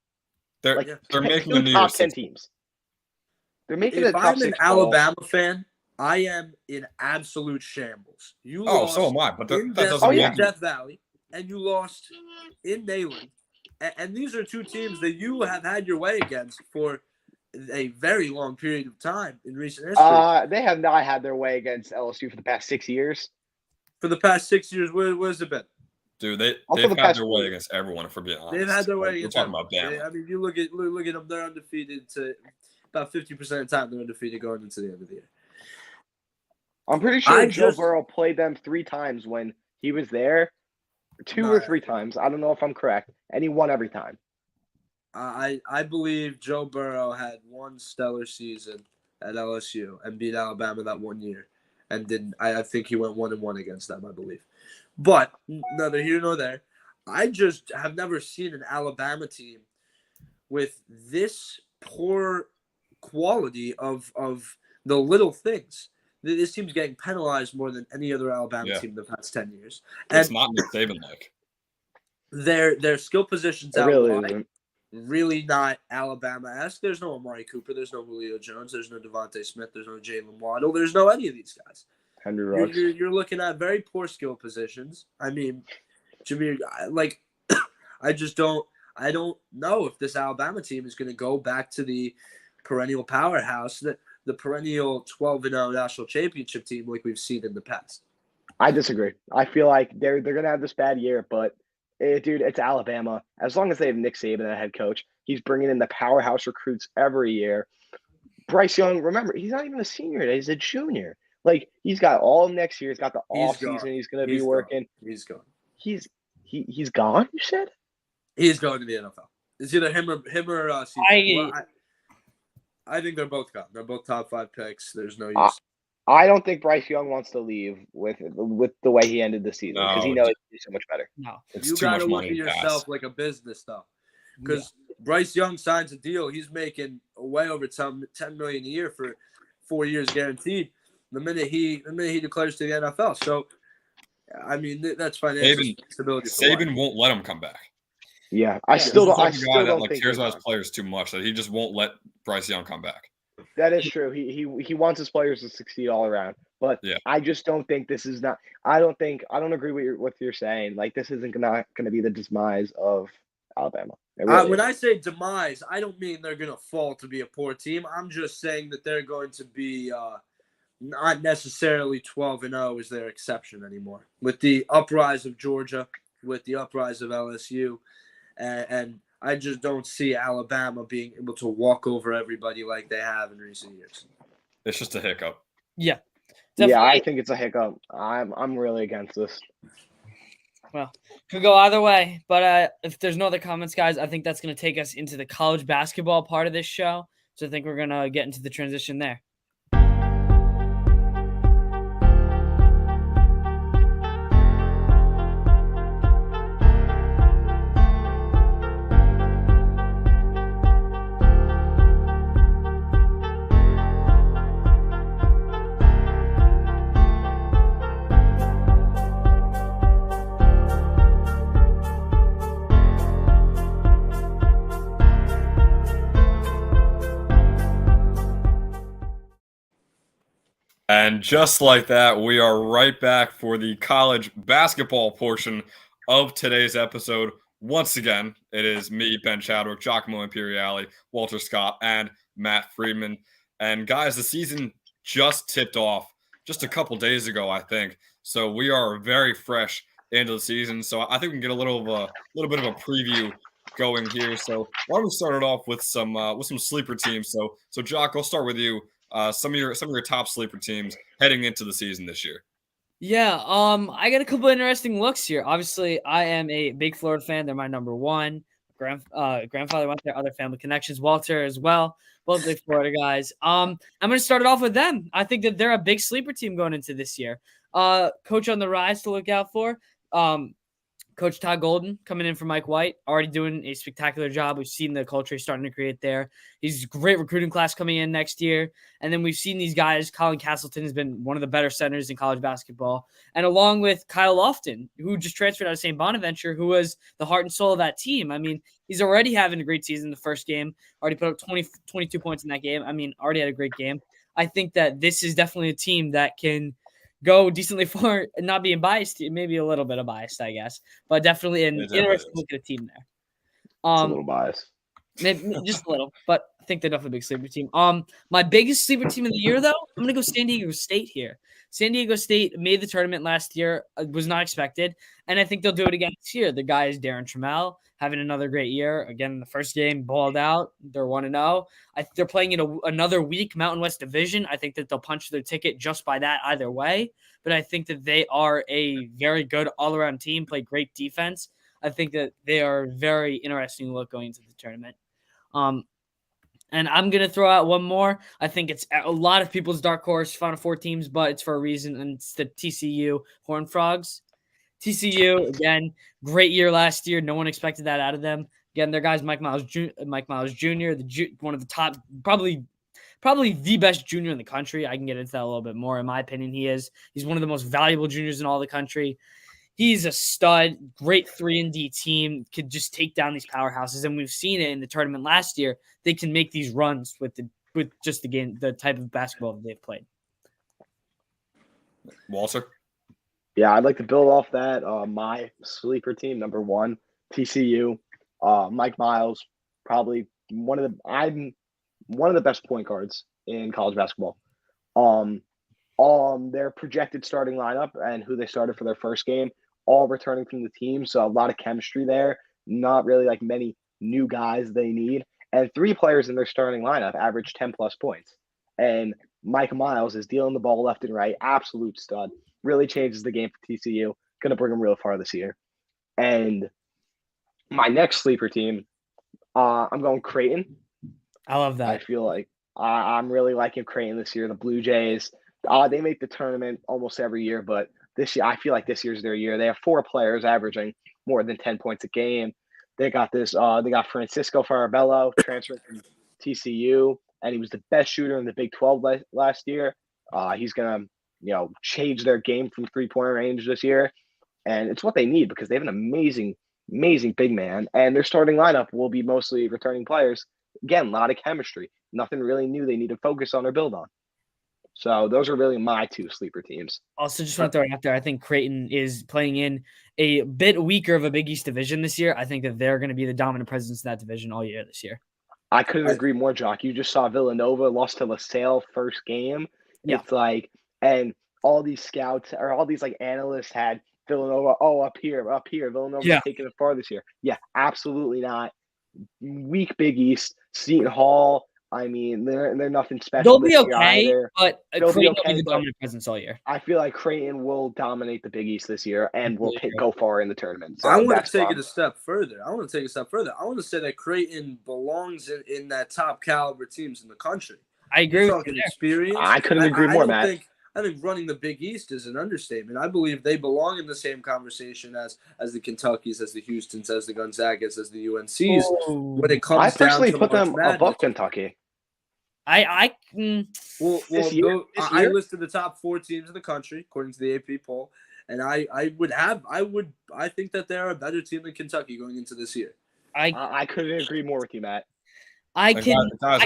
They're making the top 10 teams. They're making the top 6. If I'm an Alabama fan, I am in absolute shambles. You lost so am I. But that doesn't mean Death Valley, and you lost in Neyland, and these are two teams that you have had your way against for a very long period of time in recent history. They have not had their way against LSU for the past 6 years. For the past 6 years, where's it been? Dude, they've had their way against everyone, if we're being honest. They've had their way against everyone. We're talking about Bama. I mean, you look at them, they're undefeated to about 50% of the time they're undefeated going into the end of the year. I'm pretty sure Joe Burrow played them 3 times when he was there. 2 or 3 times. I don't know if I'm correct. And he won every time. I believe Joe Burrow had one stellar season at LSU and beat Alabama that 1 year. And I think he went 1-1 against them, I believe. But neither here nor there. I just have never seen an Alabama team with this poor quality of the little things. This team's getting penalized more than any other Alabama team in the past 10 years. And it's not Nick Saban-like. Their skill positions out wide, really not Alabama-esque. There's no Amari Cooper. There's no Julio Jones. There's no Devontae Smith. There's no Jalen Waddle. There's no any of these guys. Henry Ruggs. You're looking at very poor skill positions. I mean, Jimmy, like, I don't know if this Alabama team is going to go back to the perennial powerhouse, the perennial 12-0 national championship team like we've seen in the past. I disagree. I feel like they're going to have this bad year, but dude, it's Alabama. As long as they have Nick Saban as head coach, he's bringing in the powerhouse recruits every year. Bryce Young, remember, he's not even a senior. He's a junior. Like, he's got all next year. He's got the off season. He's going to be working. He's gone. He's gone, you said? He's going to the NFL. It's either him or I think they're both gone. They're both top 5 picks. There's no use. I don't think Bryce Young wants to leave with the way he ended the season because he knows he can do so much better. No, you got to look at yourself like a business, though, because Bryce Young signs a deal. He's making way over $10 million a year for 4 years guaranteed. The minute he declares to the NFL, so I mean that's financial stability. Saban won't let him come back. Yeah, I still don't think cares about his players too much that he just won't let Bryce Young come back. That is true. He wants his players to succeed all around. But yeah. I just don't think this is not. I don't agree with what you're saying. Like this isn't not going to be the demise of Alabama. When I say demise, I don't mean they're going to fall to be a poor team. I'm just saying that they're going to be not necessarily 12-0 is their exception anymore. With the uprise of Georgia, with the uprise of LSU, and I just don't see Alabama being able to walk over everybody like they have in recent years. It's just a hiccup. Yeah. Definitely. Yeah, I think it's a hiccup. I'm really against this. Well, could go either way. But if there's no other comments, guys, I think that's going to take us into the college basketball part of this show. So I think we're going to get into the transition there. And just like that, we are right back for the college basketball portion of today's episode. Once again, it is me, Ben Chadwick, Giacomo Imperiale, Walter Scott, and Matt Friedman. And guys, the season just tipped off just a couple days ago, I think. So we are very fresh into the season. So I think we can get a little bit of a preview going here. So why don't we start it off with some sleeper teams? So Jock, I'll start with you. Some of your top sleeper teams heading into the season this year. Yeah, I got a couple of interesting looks here. Obviously, I am a big Florida fan. They're my number one. Grandfather went there, other family connections. Walter as well, both big Florida guys. I'm going to start it off with them. I think that they're a big sleeper team going into this year. Coach on the rise to look out for. Coach Todd Golden coming in for Mike White, already doing a spectacular job. We've seen the culture he's starting to create there. He's a great recruiting class coming in next year. And then we've seen these guys. Colin Castleton has been one of the better centers in college basketball. And along with Kyle Lofton, who just transferred out of St. Bonaventure, who was the heart and soul of that team. I mean, he's already having a great season the first game. Already put up 22 points in that game. I mean, already had a great game. I think that this is definitely a team that can go decently far, not being biased, maybe a little bit of bias, I guess, but definitely an interesting look at a team there. It's a little biased. Maybe just a little, but I think they're definitely a big sleeper team. My biggest sleeper team of the year, though, I'm gonna go San Diego State here. San Diego State made the tournament last year, was not expected, and I think they'll do it again this year. The guy is Darren Trammell, having another great year. Again, in the first game, balled out. They're 1-0. They're playing in another weak Mountain West division. I think that they'll punch their ticket just by that either way. But I think that they are a very good all-around team, play great defense. I think that they are very interesting look going into the tournament. And I'm going to throw out one more. I think it's a lot of people's dark horse, Final Four teams, but it's for a reason, and it's the TCU Horned Frogs. TCU, again, great year last year. No one expected that out of them. Again, their guys, Mike Miles Jr., one of the top, probably the best junior in the country. I can get into that a little bit more. In my opinion, he's one of the most valuable juniors in all the country. He's a stud, great 3-and-D team, could just take down these powerhouses. And we've seen it in the tournament last year. They can make these runs with just the game, the type of basketball that they've played. Walter? Yeah, I'd like to build off that. My sleeper team, number one, TCU. Mike Miles, probably one of the best point guards in college basketball. Their projected starting lineup and who they started for their first game, all returning from the team. So a lot of chemistry there. Not really like many new guys they need. And 3 players in their starting lineup average 10 plus points. And Mike Miles is dealing the ball left and right. Absolute stud. Really changes the game for TCU. Going to bring them real far this year. And my next sleeper team, I'm going Creighton. I love that. I feel like I'm really liking Creighton this year. The Blue Jays, they make the tournament almost every year, but this year, I feel like this year's their year. They have 4 players averaging more than 10 points a game. They got Francisco Farabello transferred from TCU, and he was the best shooter in the Big 12 last year. He's going to, change their game from 3-point range this year. And it's what they need because they have an amazing big man. And their starting lineup will be mostly returning players. Again, a lot of chemistry. Nothing really new they need to focus on or build on. So those are really my two sleeper teams. Also, just want to throw it out there. I think Creighton is playing in a bit weaker of a Big East division this year. I think that they're going to be the dominant presence in that division all year this year. I couldn't agree more, Jock. You just saw Villanova lost to LaSalle first game. Yeah. It's like, and all these scouts or all these like analysts had Villanova, up here. Villanova's taking it far this year. Yeah, absolutely not. Weak Big East, Seton Hall. I mean, they're nothing special. They'll be okay, but Creighton will be the dominant presence all year. I feel like Creighton will dominate the Big East this year and will go far in the tournament. So I want to take it a step further. I want to say that Creighton belongs in that top caliber teams in the country. I agree with you. Experience. I couldn't agree more, Matt. I think running the Big East is an understatement. I believe they belong in the same conversation as the Kentuckys, as the Houstons, as the Gonzagas, as the UNCs. When it comes, I personally put them above Kentucky. I listed the top 4 teams in the country according to the AP poll, and I think that they're a better team than Kentucky going into this year. I couldn't agree more with you, Matt. Guys,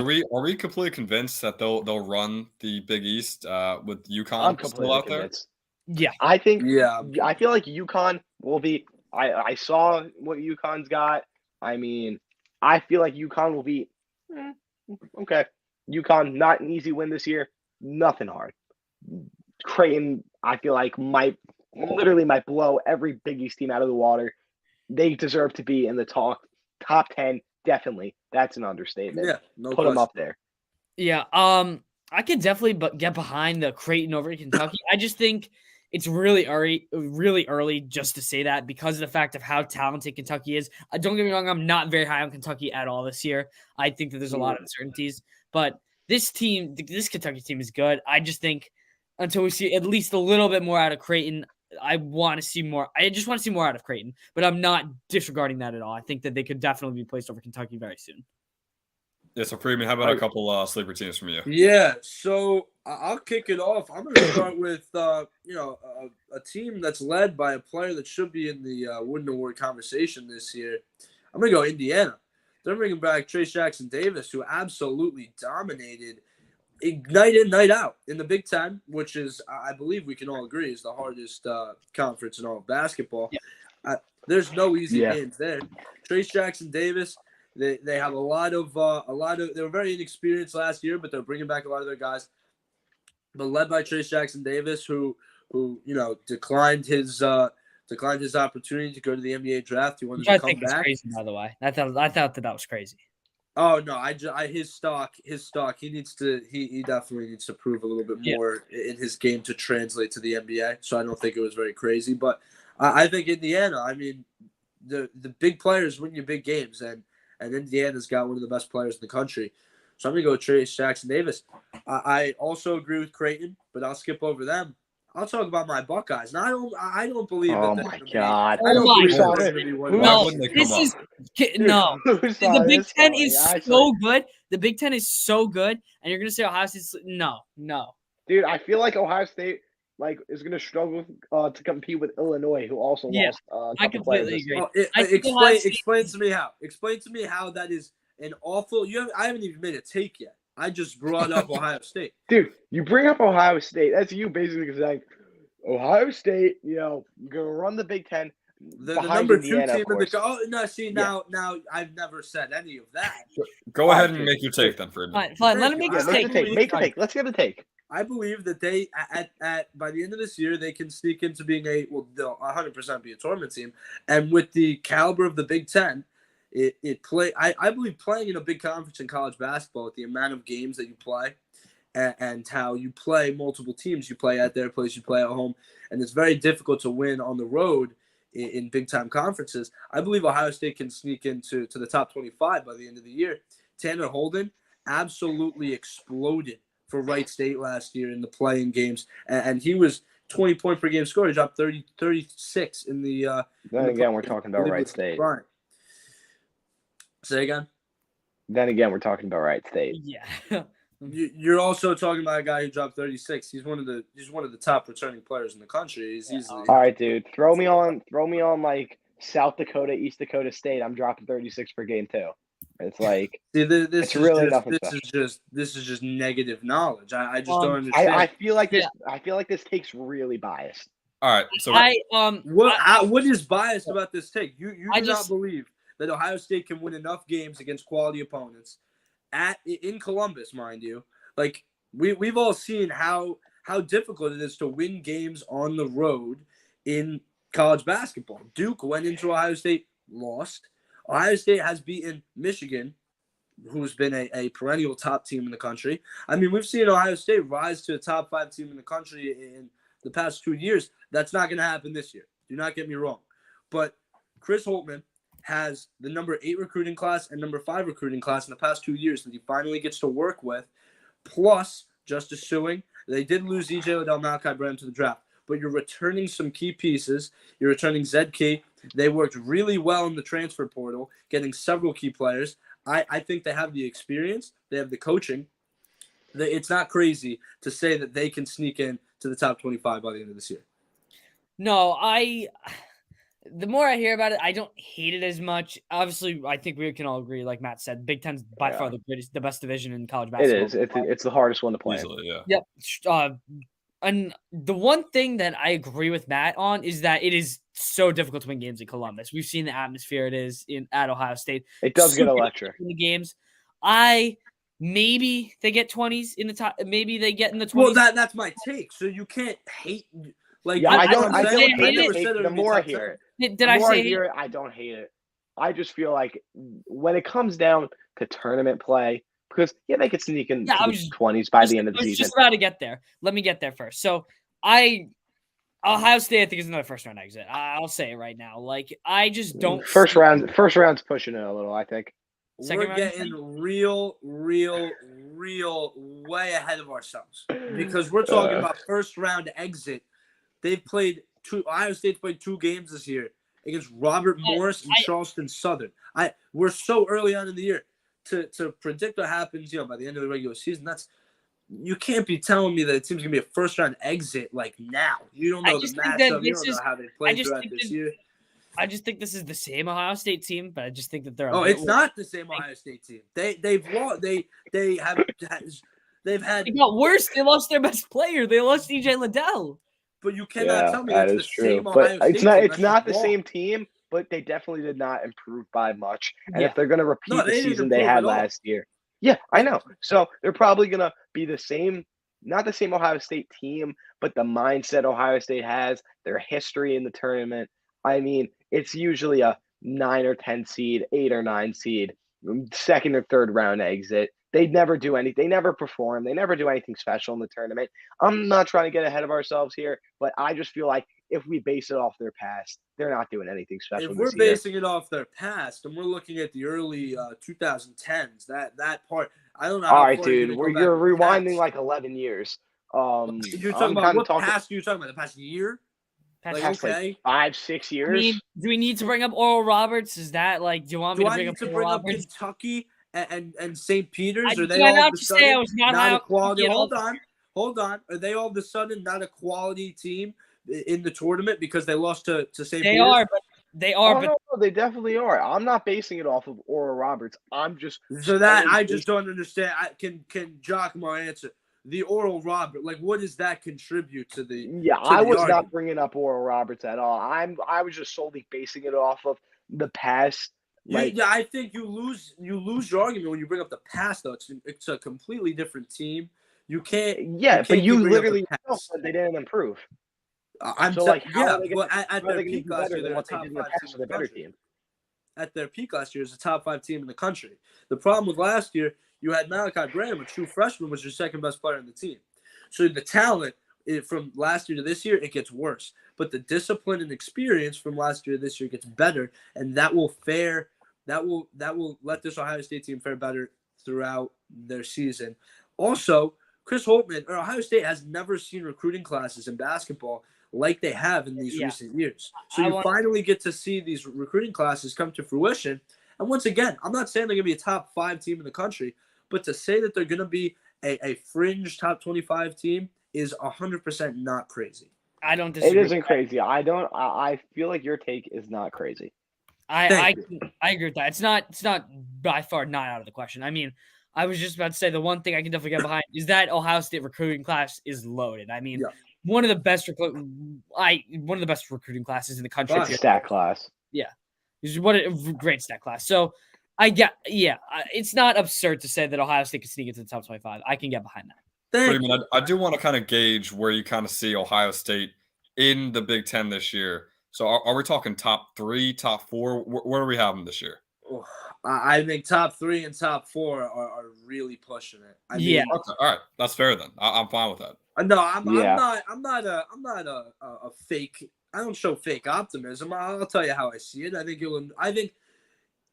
are we completely convinced that they'll run the Big East with UConn still out convinced. There? Yeah, I think. Yeah, I feel like UConn will be. I saw what UConn's got. I mean, I feel like UConn will be okay. UConn, not an easy win this year. Nothing hard. Creighton, I feel like might blow every Big East team out of the water. They deserve to be in the top 10. Definitely, that's an understatement. Yeah, put them up there. Yeah, I could definitely get behind the Creighton over Kentucky. I just think it's really early just to say that because of the fact of how talented Kentucky is. Don't get me wrong, I'm not very high on Kentucky at all this year. I think that there's a lot of uncertainties, but this Kentucky team is good. I just think until we see at least a little bit more out of Creighton, I want to see more. I just want to see more out of Creighton, but I'm not disregarding that at all. I think that they could definitely be placed over Kentucky very soon. Yeah, so Freeman, how about a couple sleeper teams from you? Yeah, so I'll kick it off. I'm going to start with a team that's led by a player that should be in the Wooden Award conversation this year. I'm going to go Indiana. They're bringing back Trayce Jackson-Davis, who absolutely dominated night in, night out in the Big Ten, which is, I believe we can all agree, is the hardest conference in all of basketball. Yeah. There's no easy games there. Trayce Jackson-Davis, they have a lot of they were very inexperienced last year, but they're bringing back a lot of their guys. But led by Trayce Jackson-Davis, who declined his opportunity to go to the NBA draft. He wanted to come back. Crazy, by the way. I thought that was crazy. Oh no! His stock. He definitely needs to prove a little bit more in his game to translate to the NBA. So I don't think it was very crazy, but I think Indiana. I mean, the big players win you big games, and Indiana's got one of the best players in the country. So I'm gonna go with Trayce Jackson-Davis. I also agree with Creighton, but I'll skip over them. I'll talk about my Buckeyes. Now I don't believe. Oh my God! No. The Big Ten is so good. The Big Ten is so good, and you're gonna say Ohio State's no. Dude, I feel like Ohio State is gonna struggle to compete with Illinois, who also lost. I completely agree. Explain to me how. Explain to me how that is an awful. I haven't even made a take yet. I just brought up Ohio State. Dude, you bring up Ohio State. That's you basically saying Ohio State, you're going to run the Big Ten. The number 2 team in the now I've never said any of that. Go ahead and make your take then, Fred. Fine. Let him make his take. Make a take. Let's get a take. I believe that they by the end of this year they can sneak into being they'll 100% be a tournament team, and with the caliber of the Big Ten, I believe playing in a big conference in college basketball with the amount of games that you play, and how you play multiple teams, you play at their place, you play at home, and it's very difficult to win on the road in big time conferences. I believe Ohio State can sneak into the top 25 by the end of the year. Tanner Holden absolutely exploded for Wright State last year in the playing games, and he was 20 point per game scorer. He dropped 36 in the. Then again, we're talking about Wright State. Say again. Then again, we're talking about Wright State. Yeah. You're also talking about a guy who dropped 36. He's one of the top returning players in the country. He's easily. All right, dude. Throw me on like South Dakota, East Dakota State. I'm dropping 36 per game too. It's like this is just negative knowledge. I just don't understand. I feel like this. Yeah. I feel like this take's really biased. All right, so what is biased about this take? You do not believe that Ohio State can win enough games against quality opponents in Columbus, mind you. Like we've all seen how difficult it is to win games on the road in college basketball. Duke went into Ohio State, lost. Ohio State has beaten Michigan, who's been a perennial top team in the country. I mean, we've seen Ohio State rise to a top 5 team in the country in the past 2 years. That's not going to happen this year. Do not get me wrong. But Chris Holtmann has the number 8 recruiting class and number 5 recruiting class in the past 2 years that he finally gets to work with, plus Justice Sueing. They did lose EJ Liddell, Malachi Branham to the draft, but you're returning some key pieces. You're returning Zed Key. They worked really well in the transfer portal, getting several key players. I think they have the experience. They have the coaching. It's not crazy to say that they can sneak in to the top 25 by the end of this year. No, the more I hear about it, I don't hate it as much. Obviously, I think we can all agree, like Matt said, Big Ten's by far the best division in college basketball. It is. It's the hardest one to play. Easily, yeah. Yep. And the one thing that I agree with Matt on is that it is so difficult to win games in Columbus. We've seen the atmosphere it is at Ohio State. It does get electric in the games. Maybe they get 20s in the top. Maybe they get in the 20s. Well, that's my take. So you can't hate. Like, yeah, I don't hate it. The more I hear it, I don't hate it. I just feel like when it comes down to tournament play, because they could sneak in the 20s by the end of the season. Just about to get there. Let me get there first. So Ohio State, I think, is another first round exit. I'll say it right now. Like, I just don't. First round's pushing it a little, I think. We're getting real way ahead of ourselves because we're talking about first round exit. Ohio State's played 2 games this year against Robert Morris and Charleston Southern. We're so early on in the year to predict what happens, by the end of the regular season. You can't be telling me that the team's gonna be a first round exit like now. You don't know the matchup. You don't know how they play throughout this year. I just think this is the same Ohio State team, but I just think that they're. It's not the same Ohio State team. They've had. It got worse. They lost their best player. They lost EJ Liddell. But you cannot tell me that it's is the true. same Ohio State team. It's not the same team, but they definitely did not improve by much. And if they're going to repeat the season they had last year, I know. So they're probably going to be the same, not the same Ohio State team, but the mindset Ohio State has, their history in the tournament. I mean, it's usually a 9 or 10 seed, 8 or 9 seed, second or third round exit. They never do anything. They never perform. They never do anything special in the tournament. I'm not trying to get ahead of ourselves here, but I just feel like if we base it off their past, they're not doing anything special. If we're basing it off their past, and we're looking at the early 2010s, that part, I don't know. All right, dude, you're rewinding like 11 years. You're talking about what past? You're talking about the past year? Past like 5-6 years. Do we need to bring up Oral Roberts? Is that like? Do you want me to bring up Oral Roberts? Kentucky and St. Peter's? Are they all of a sudden not a quality? Hold on. Are they all of a sudden not a quality team in the tournament because they lost to St. Peter's? They are. No, they definitely are. I'm not basing it off of Oral Roberts. I'm just I just don't understand. Can Giacomo answer the Oral Roberts? Like, what does that contribute to the? Yeah, I was not bringing up Oral Roberts at all. I was just solely basing it off of the past. I think you lose your argument when you bring up the past. Though it's a completely different team. You can't. Yeah, but you literally know that they didn't improve. At their peak last year, they're a top 5 team in the country. At their peak last year, is a top 5 team in the country. The problem with last year, you had Malachi Branham, a true freshman, was your second best player on the team. So the talent from last year to this year, it gets worse. But the discipline and experience from last year to this year gets better, and that will let this Ohio State team fare better throughout their season. Also, Ohio State has never seen recruiting classes in basketball like they have in these recent years. So you finally get to see these recruiting classes come to fruition. And once again, I'm not saying they're going to be a top 5 team in the country, but to say that they're going to be a fringe top 25 team is 100% not crazy. I don't disagree. It isn't crazy. I feel like your take is not crazy. I agree with that. It's not by far not out of the question. I mean, I was just about to say the one thing I can definitely get behind is that Ohio State recruiting class is loaded. I mean, one of the best recruiting classes in the country. Stat class. Yeah. What a great stat class. So it's not absurd to say that Ohio State could sneak into the top 25. I can get behind that. I do want to kind of gauge where you kind of see Ohio State in the Big Ten this year. So are we talking top 3, top 4? Where are we having this year? I think top 3 and top 4 are really pushing it. Okay, all right, that's fair then. I'm fine with that. No, I'm not a fake. I don't show fake optimism. I'll tell you how I see it. I think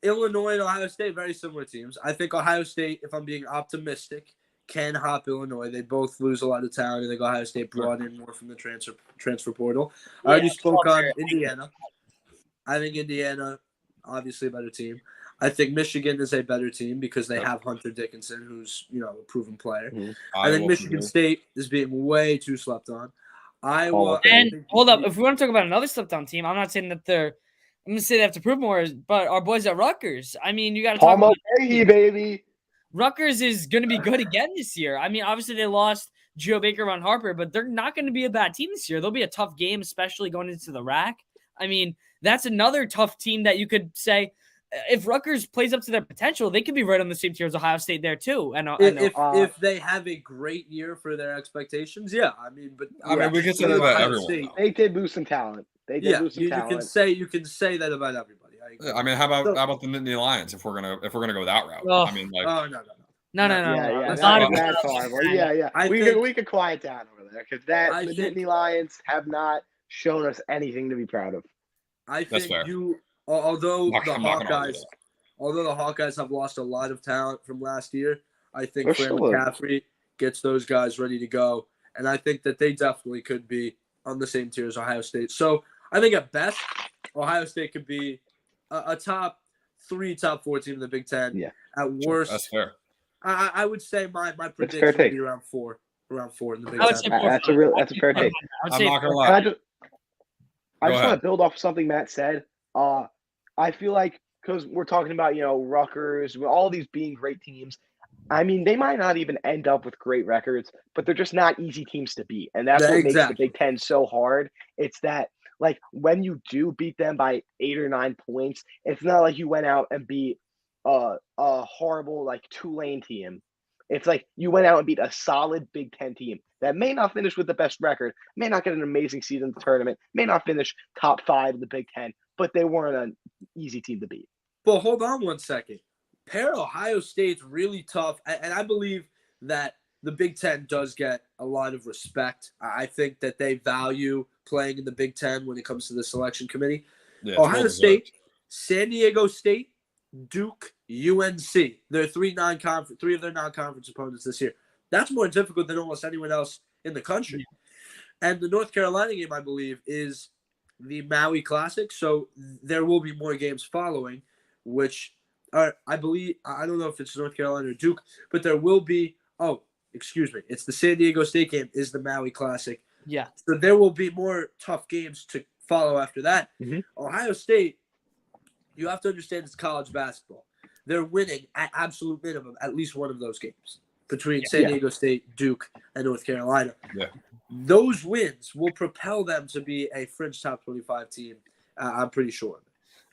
Illinois and Ohio State, very similar teams. I think Ohio State, if I'm being optimistic, can hop Illinois. They both lose a lot of talent. I think Ohio State brought in more from the transfer portal. I already spoke on Indiana. I think Indiana, obviously a better team. I think Michigan is a better team because they have Hunter Dickinson, who's a proven player. Mm-hmm. I think Michigan State is being way too slept on. Iowa. And hold up, if we want to talk about another slept on team, I'm not saying that I'm going to say they have to prove more, but our boys at Rutgers. I mean, you got to talk about baby. Rutgers is going to be good again this year. I mean, obviously they lost Joe Baker, Ron Harper, but they're not going to be a bad team this year. They'll be a tough game, especially going into the RAC. I mean, that's another tough team that you could say, if Rutgers plays up to their potential, they could be right on the same tier as Ohio State there too. And if they have a great year for their expectations, yeah. I mean, we can say that about everyone. They did lose some talent. You can say that about everybody. I mean, how about the Nittany Lions if we're gonna go that route? Oh. I mean, like, no. Yeah. We could quiet down over there because the Nittany Lions have not shown us anything to be proud of. I think although the Hawkeyes have lost a lot of talent from last year, I think Fran McCaffrey gets those guys ready to go, and I think that they definitely could be on the same tier as Ohio State. So I think at best, Ohio State could be a top 3, top 4 team in the Big Ten. Yeah. At worst, that's fair. I would say my prediction would be around 4 in the Big Ten. That's a fair take. I'm not gonna lie. I just want to build off something Matt said. I feel like because we're talking about Rutgers, all these being great teams. I mean, they might not even end up with great records, but they're just not easy teams to beat, and that's what makes the Big Ten so hard. It's that like when you do beat them by 8 or 9 points, it's not like you went out and beat a horrible like Tulane team. It's like you went out and beat a solid Big Ten team that may not finish with the best record, may not get an amazing season in the tournament, may not finish top 5 in the Big Ten, but they weren't an easy team to beat. Well, hold on one second. Pair Ohio State's really tough, and I believe that the Big Ten does get a lot of respect. I think that they value playing in the Big Ten when it comes to the selection committee. Yeah, Ohio State, San Diego State, Duke, UNC. They're 3 of their non-conference opponents this year. That's more difficult than almost anyone else in the country. Yeah. And the North Carolina game, I believe, is the Maui Classic. So there will be more games following, which are, I believe, I don't know if it's North Carolina or Duke, but there will be, it's the San Diego State game is the Maui Classic. Yeah. So there will be more tough games to follow after that. Mm-hmm. Ohio State, you have to understand it's college basketball. They're winning at absolute minimum at least one of those games between San Diego State, Duke, and North Carolina. Yeah. Those wins will propel them to be a fringe top 25 team, I'm pretty sure.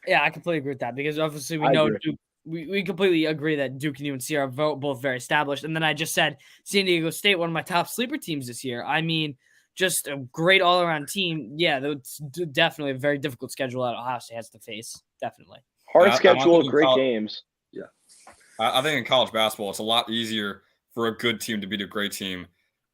Yeah, I completely agree with that because obviously we know Duke. We completely agree that Duke and UNC are both very established. And then I just said San Diego State, one of my top sleeper teams this year. I mean, just a great all-around team. Yeah, it's definitely a very difficult schedule that Ohio State has to face. Definitely. Hard schedule, great games. Yeah. I think in college basketball, it's a lot easier for a good team to beat a great team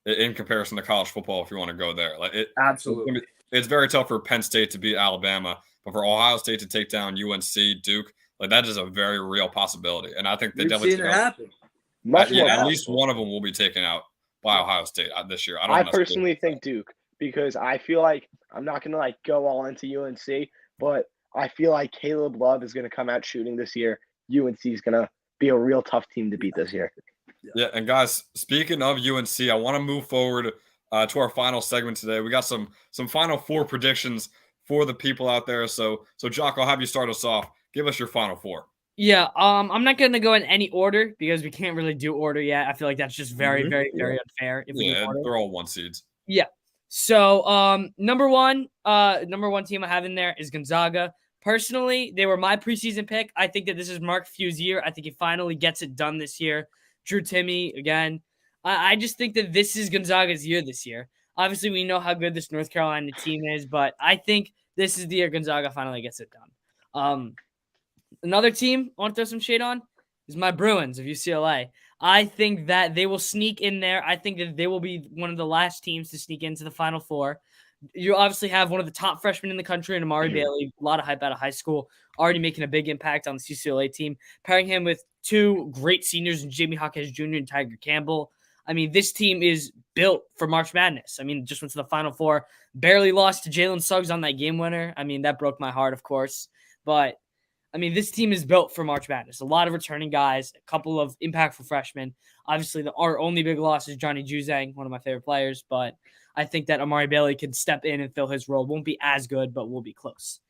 in comparison to college football if you want to go there. Absolutely. It's very tough for Penn State to beat Alabama, but for Ohio State to take down UNC, Duke, that is a very real possibility. And I think they definitely happen. At least one of them will be taken out by Ohio State this year. I personally think Duke because I feel like I'm not going to go all into UNC, but I feel like Caleb Love is going to come out shooting this year. UNC is going to be a real tough team to beat this year. Yeah, and guys, speaking of UNC, I want to move forward to our final segment today. We got some Final Four predictions for the people out there. So Jock, I'll have you start us off. Give us your Final Four. Yeah, I'm not gonna go in any order because we can't really do order yet. I feel like that's just very, very, very unfair if we do order. They're all 1 seeds. Yeah. So, number one team I have in there is Gonzaga. Personally, they were my preseason pick. I think that this is Mark Few's year. I think he finally gets it done this year. Drew Timme again. I just think that this is Gonzaga's year this year. Obviously, we know how good this North Carolina team is, but I think this is the year Gonzaga finally gets it done. Another team I want to throw some shade on is my Bruins of UCLA. I think that they will sneak in there. I think that they will be one of the last teams to sneak into the Final Four. You obviously have one of the top freshmen in the country in Amari Bailey, a lot of hype out of high school, already making a big impact on the UCLA team. Pairing him with two great seniors in Jamie Hawkins Jr. and Tiger Campbell. I mean, this team is built for March Madness. I mean, just went to the Final Four, barely lost to Jalen Suggs on that game winner. I mean, that broke my heart, of course. But, I mean, this team is built for March Madness. A lot of returning guys, a couple of impactful freshmen. Obviously, our only big loss is Johnny Juzang, one of my favorite players. But I think that Amari Bailey can step in and fill his role. Won't be as good, but will be close.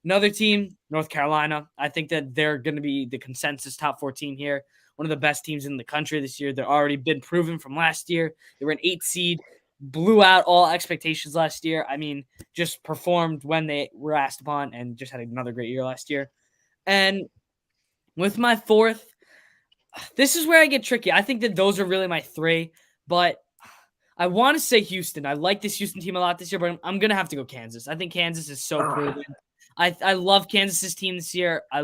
Another team, North Carolina. I think that they're going to be the consensus top 4 team here. One of the best teams in the country this year. They've already been proven from last year. They were an 8 seed, blew out all expectations last year. I mean, just performed when they were asked upon and just had another great year last year. And with my 4th, this is where I get tricky. I think that those are really my 3, but I want to say Houston. I like this Houston team a lot this year, but I'm going to have to go Kansas. I think Kansas is so proven. I love Kansas's team this year. I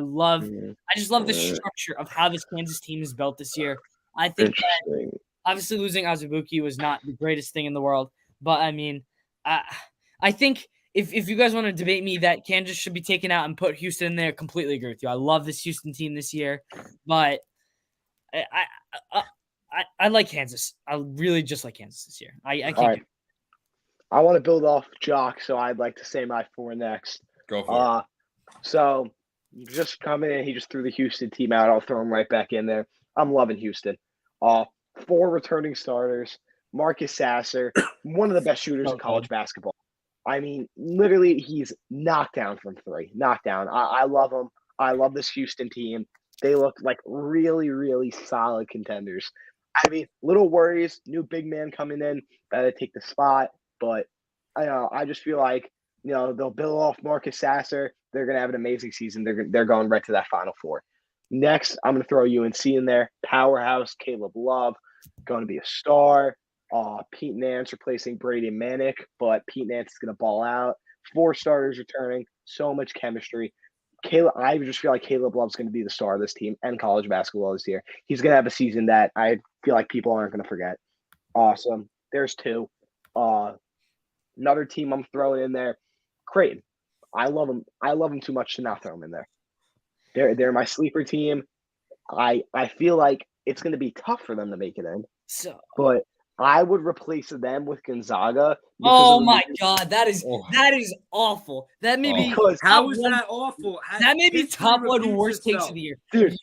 just love the structure of how this Kansas team is built this year. I think that obviously losing Azubuike was not the greatest thing in the world, but I mean, I think if you guys want to debate me that Kansas should be taken out and put Houston in there, completely agree with you. I love this Houston team this year, but I like Kansas. I really just like Kansas this year. I can't. Right. I want to build off Jock, so I'd like to say my 4 next. Go for it. So just coming in, he just threw the Houston team out. I'll throw him right back in there. I'm loving Houston. 4 returning starters. Marcus Sasser, one of the best shooters in college basketball. I mean, literally, he's knocked down from 3. Knocked down. I love him. I love this Houston team. They look like really, really solid contenders. I mean, little worries, new big man coming in, that'll take the spot. But I just feel like, they'll build off Marcus Sasser. They're going to have an amazing season. They're going right to that Final Four. Next, I'm going to throw UNC in there. Powerhouse, Caleb Love, going to be a star. Pete Nance replacing Brady Manick, but Pete Nance is going to ball out. 4 starters returning. So much chemistry. I just feel like Caleb Love's going to be the star of this team and college basketball this year. He's going to have a season that I feel like people aren't going to forget. Awesome. There's 2. Another team I'm throwing in there, Creighton. I love them. I love them too much to not throw them in there. They're my sleeper team. I feel like it's going to be tough for them to make it in. But I would replace them with Gonzaga. Oh my God, that is awful. That may be how is that awful? That may be top 1 worst takes of the year. Dude,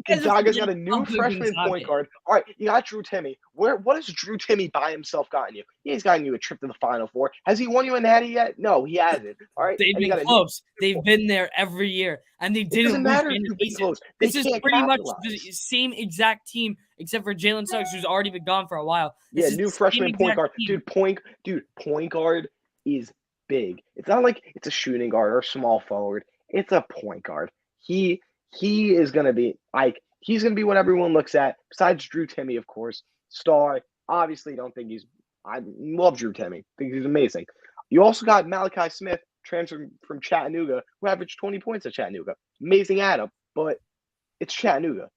Gonzaga's got a new freshman point guard. All right, you got Drew Timme. What has Drew Timme by himself gotten you? He's gotten you a trip to the Final Four. Has he won you a natty yet? No, he hasn't. All right, they've been close. They've been there every year, and they didn't. Doesn't matter if you've been close. This is pretty much the same exact team, except for Jalen Suggs, who's already been gone for a while. New freshman point guard, point guard is big. It's not like it's a shooting guard or small forward. It's a point guard. He is gonna be he's gonna be what everyone looks at. Besides Drew Timme, of course, star. Obviously, don't think I love Drew Timme. Think he's amazing. You also got Malachi Smith, transferred from Chattanooga, who averaged 20 points at Chattanooga. Amazing Adam, but it's Chattanooga.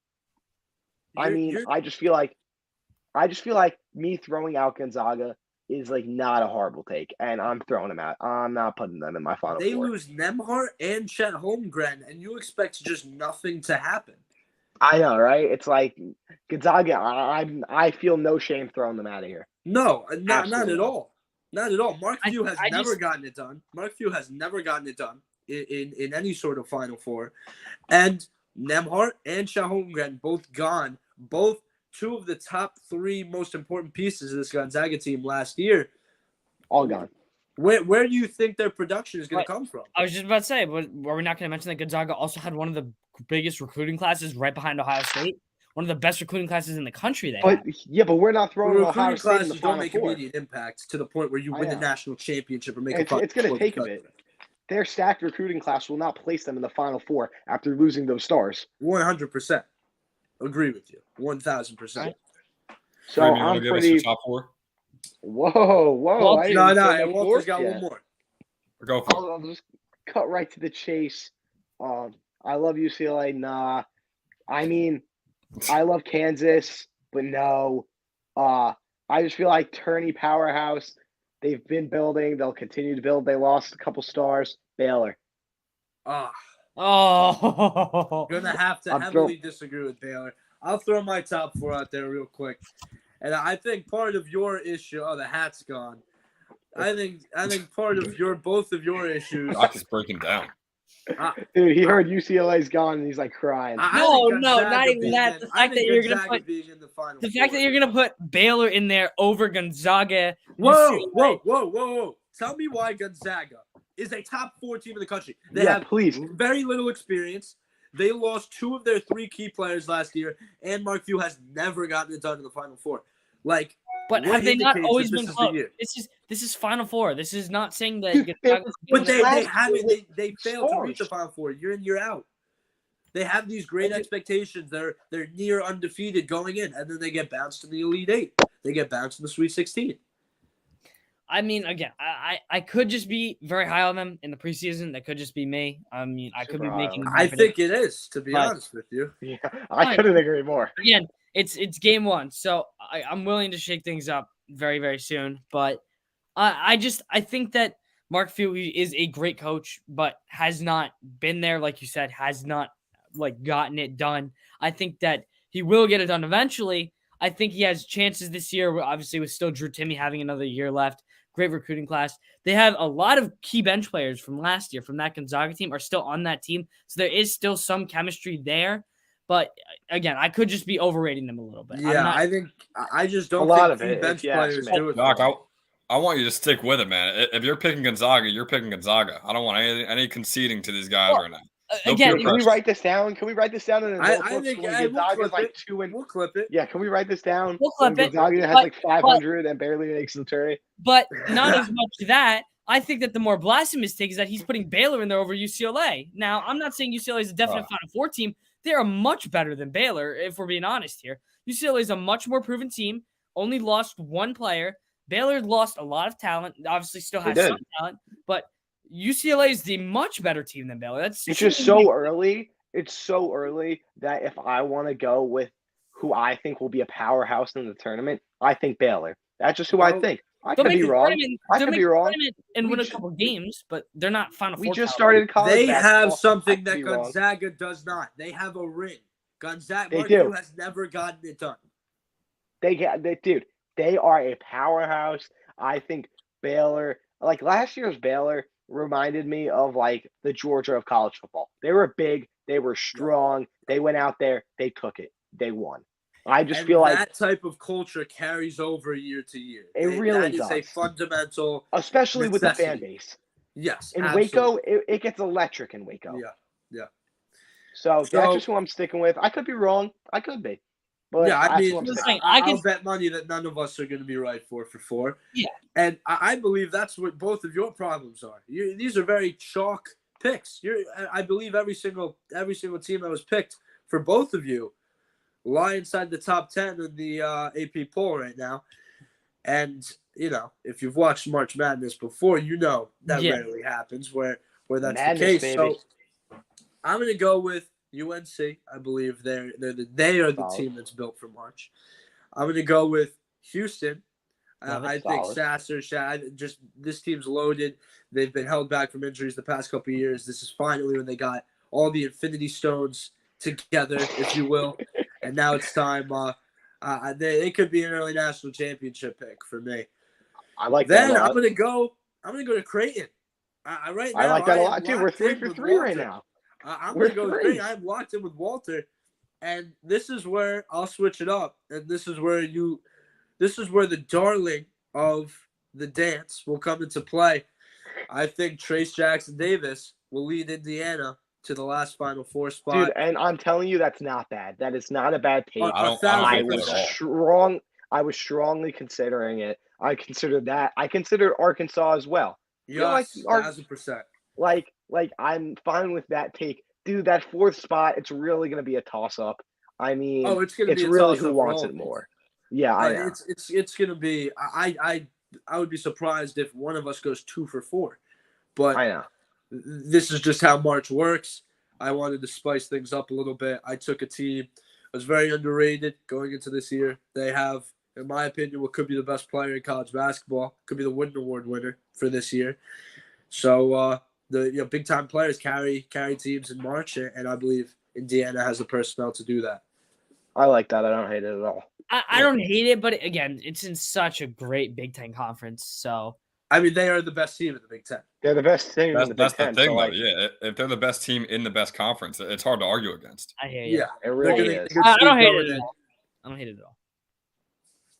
I just feel like me throwing out Gonzaga is not a horrible take, and I'm throwing them out. I'm not putting them in my Final Four. They lose Nembhard and Chet Holmgren, and you expect just nothing to happen. I know, right? It's like Gonzaga. I feel no shame throwing them out of here. No, not at all. Not at all. Mark Few has never gotten it done. Mark Few has never gotten it done in any sort of Final Four, and Nembhard and Chet Holmgren both gone. Both 2 of the top 3 most important pieces of this Gonzaga team last year. All gone. Where do you think their production is going to come from? I was just about to say, but were we not going to mention that Gonzaga also had one of the biggest recruiting classes right behind Ohio State? One of the best recruiting classes in the country. But we're not throwing Ohio State in the Final Final don't make Four. immediate impact to the point where you win the national championship or make it's going to take a bit. Their stacked recruiting class will not place them in the Final Four after losing those stars. 100%. Agree with you. 1,000%. Right. So I'm pretty. Top four? Whoa. Walter's got one more. Go for it. I'll just cut right to the chase. I love UCLA. Nah. I mean, I love Kansas, but no. I just feel like Turney powerhouse. They've been building. They'll continue to build. They lost a couple stars. Baylor. Oh. You're going to have to heavily disagree with Baylor. I'll throw my top four out there real quick. And I think part of your issue, the hat's gone. I think part of both of your issues. Doc is breaking down. Dude, he heard UCLA's gone and he's like crying. No, not even that. The fact that you're gonna put Baylor in there over Gonzaga. Whoa! Tell me why Gonzaga is a top 4 team in the country. They have very little experience. They lost 2 of their 3 key players last year, and Mark Few has never gotten it done in the Final Four. But have they not always been close? This is Final Four. This is not saying that. But they haven't. They failed to reach the Final Four year in, year out. They have these great expectations. They're near undefeated going in, and then they get bounced in the Elite 8. They get bounced in the Sweet 16. I mean, again, I could just be very high on them in the preseason. That could just be me. I mean, I could be making. I think it is, to be honest with you. Yeah, I couldn't agree more. Again, it's game 1, so I'm willing to shake things up very, very soon. But I think that Mark Few is a great coach, but has not been there, like you said, has not gotten it done. I think that he will get it done eventually. I think he has chances this year. Obviously, with still Drew Timme having another year left. Great recruiting class. They have a lot of key bench players from last year from that Gonzaga team are still on that team. So there is still some chemistry there. But again, I could just be overrating them a little bit. Yeah, I just don't think key bench players do it. Doc, I want you to stick with it, man. If you're picking Gonzaga, you're picking Gonzaga. I don't want any conceding to these guys right now. Again, can we write this down? Can we write this down in a notebook? I think Gonzaga's like 2 and we'll clip it. Yeah, can we write this down? We'll clip it. Gonzaga has 500 and barely makes the tournament. But not as much that. I think that the more blasphemous take is that he's putting Baylor in there over UCLA. Now, I'm not saying UCLA is a definite Final Four team. They are much better than Baylor, if we're being honest here. UCLA is a much more proven team. Only lost 1 player. Baylor lost a lot of talent. Obviously, still has some talent, but UCLA is the much better team than Baylor. It's just so early. It's so early that if I want to go with who I think will be a powerhouse in the tournament, I think Baylor. That's just who I think. I could be wrong. I could be wrong. And win a couple games, but they're not Final Four. We just started college. They have something that Gonzaga does not. They have a ring. Gonzaga has never gotten it done. They are a powerhouse. I think Baylor, like last year's Baylor, reminded me of like the Georgia of college football. They were big, they were strong, they went out there, they took it, they won. I just feel like that type of culture carries over year to year. It really does. That is a fundamental, especially with the fan base. Yes, in Waco, it gets electric in Waco. Yeah. So that's just who I'm sticking with. I could be wrong. I could be. But yeah, I mean, I'll bet money that none of us are going to be right for 4. Yeah. And I believe that's what both of your problems are. These are very chalk picks. I believe every single team that was picked for both of you lie inside the top 10 in the AP poll right now. And, if you've watched March Madness before, that rarely happens where that's Madness, the case. Baby. So I'm going to go with UNC. I believe they are the team that's built for March. I'm going to go with Houston. I think Sasser, just this team's loaded. They've been held back from injuries the past couple of years. This is finally when they got all the Infinity Stones together, if you will. And now it's time. They could be an early national championship pick for me. I like that. Then I'm going to go to Creighton. I like that a lot, too. We're 3 for 3 right now. I'm going to go with Creighton. I'm locked in with Walter. And this is where I'll switch it up. And this is where the darling of the dance will come into play. I think Trace Jackson Davis will lead Indiana to the last Final Four spot. Dude, and I'm telling you, that's not bad. That is not a bad take. I was strongly considering it. I considered that. I considered Arkansas as well. Yes, 1,000%. Like I'm fine with that take. Dude, that 4th spot, it's really going to be a toss-up. I mean, it's really who wants it more. Yeah, I know. It's going to be – I would be surprised if one of us goes 2 for 4. But I know. This is just how March works. I wanted to spice things up a little bit. I took a team that was very underrated going into this year. They have, in my opinion, what could be the best player in college basketball. Could be the Wooden Award winner for this year. So the big time players carry teams in March, and I believe Indiana has the personnel to do that. I like that. I don't hate it at all. I don't hate it, but again, it's in such a great Big Ten conference. So I mean, they are the best team in the Big Ten. They're the best team in the Big Ten. That's the thing, so though. Yeah, if they're the best team in the best conference, it's hard to argue against. I hear you. Yeah, it really is. I don't hate it at all. I don't hate it at all.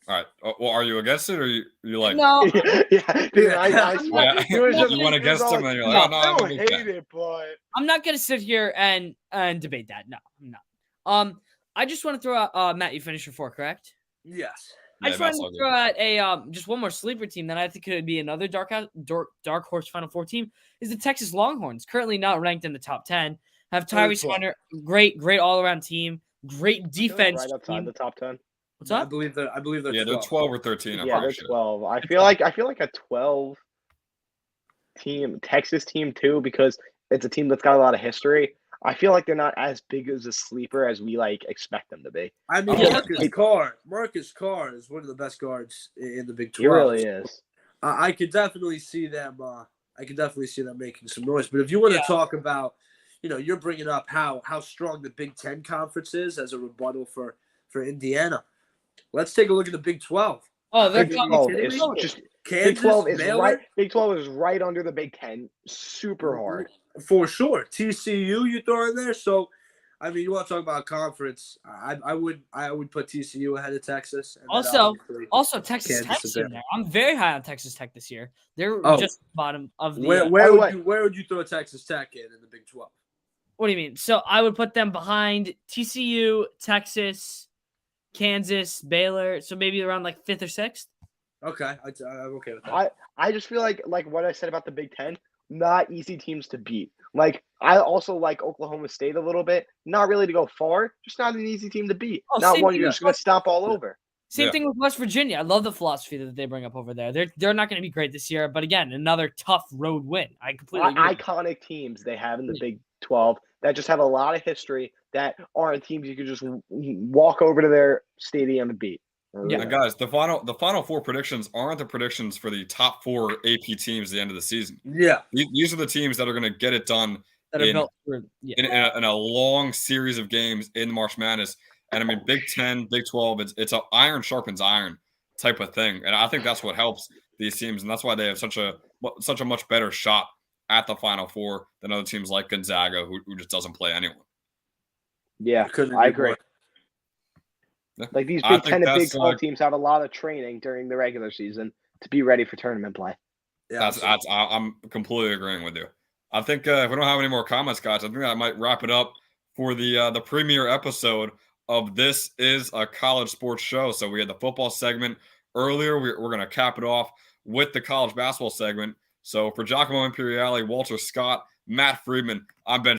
All right. Well, are you against it, or you like? No. Yeah, dude, I swear. You went against them, and you're like, no, I don't hate it, but I'm not gonna sit here and debate that. No, I'm not. I just want to throw out Matt. You finished your 4, correct? Yes. I just wanted to throw out a just one more sleeper team that I think could be another dark horse Final Four team is the Texas Longhorns. Currently not ranked in the top 10. Have Tyrese Hunter, great all around team, great defense. Right outside the top 10. What's up? I believe they're. Yeah, 12. They're 12 or 13. Yeah, they're 12. I feel like a 12 team Texas team too, because it's a team that's got a lot of history. I feel like they're not as big as a sleeper as we expect them to be. I mean, Marcus Carr is one of the best guards in the Big 12. He really is. I could definitely see them. Making some noise. But if you want to talk about, you're bringing up how strong the Big 10 conference is as a rebuttal for Indiana. Let's take a look at the Big 12. Oh, they're Big 12 is just Kansas, Big 12 is Baylor? right. Big 12 is right under the Big 10. Super hard. For sure. TCU you throw in there. So, I mean, you want to talk about conference. I would put TCU ahead of Texas. And also Texas Tech's in there. I'm very high on Texas Tech this year. They're just bottom of the where would you throw Texas Tech in the Big 12? What do you mean? So I would put them behind TCU, Texas, Kansas, Baylor. So maybe around 5th or 6th. Okay. I'm okay with that. I just feel like what I said about the Big 10, not easy teams to beat. I also like Oklahoma State a little bit. Not really to go far, just not an easy team to beat. Not one you're just going to stomp all over. Same thing with West Virginia. I love the philosophy that they bring up over there. They're not going to be great this year, but again, another tough road win. I completely agree. Iconic teams they have in the Big 12 that just have a lot of history that aren't teams you could just walk over to their stadium and beat. Yeah, guys, the final 4 predictions aren't the predictions for the top 4 AP teams at the end of the season. Yeah, these are the teams that are going to get it done in a long series of games in March Madness. And I mean, Big 10, Big 12, it's an iron sharpens iron type of thing, and I think that's what helps these teams, and that's why they have such a much better shot at the Final Four than other teams like Gonzaga, who just doesn't play anyone. Yeah, I agree. These Big 10 and Big 12 teams have a lot of training during the regular season to be ready for tournament play. Yeah, I'm completely agreeing with you. I think if we don't have any more comments, guys, I think that might wrap it up for the premiere episode of This Is a College Sports Show. So we had the football segment earlier. We're going to cap it off with the college basketball segment. So for Giacomo Imperiale, Walter Scott, Matt Friedman, I'm Ben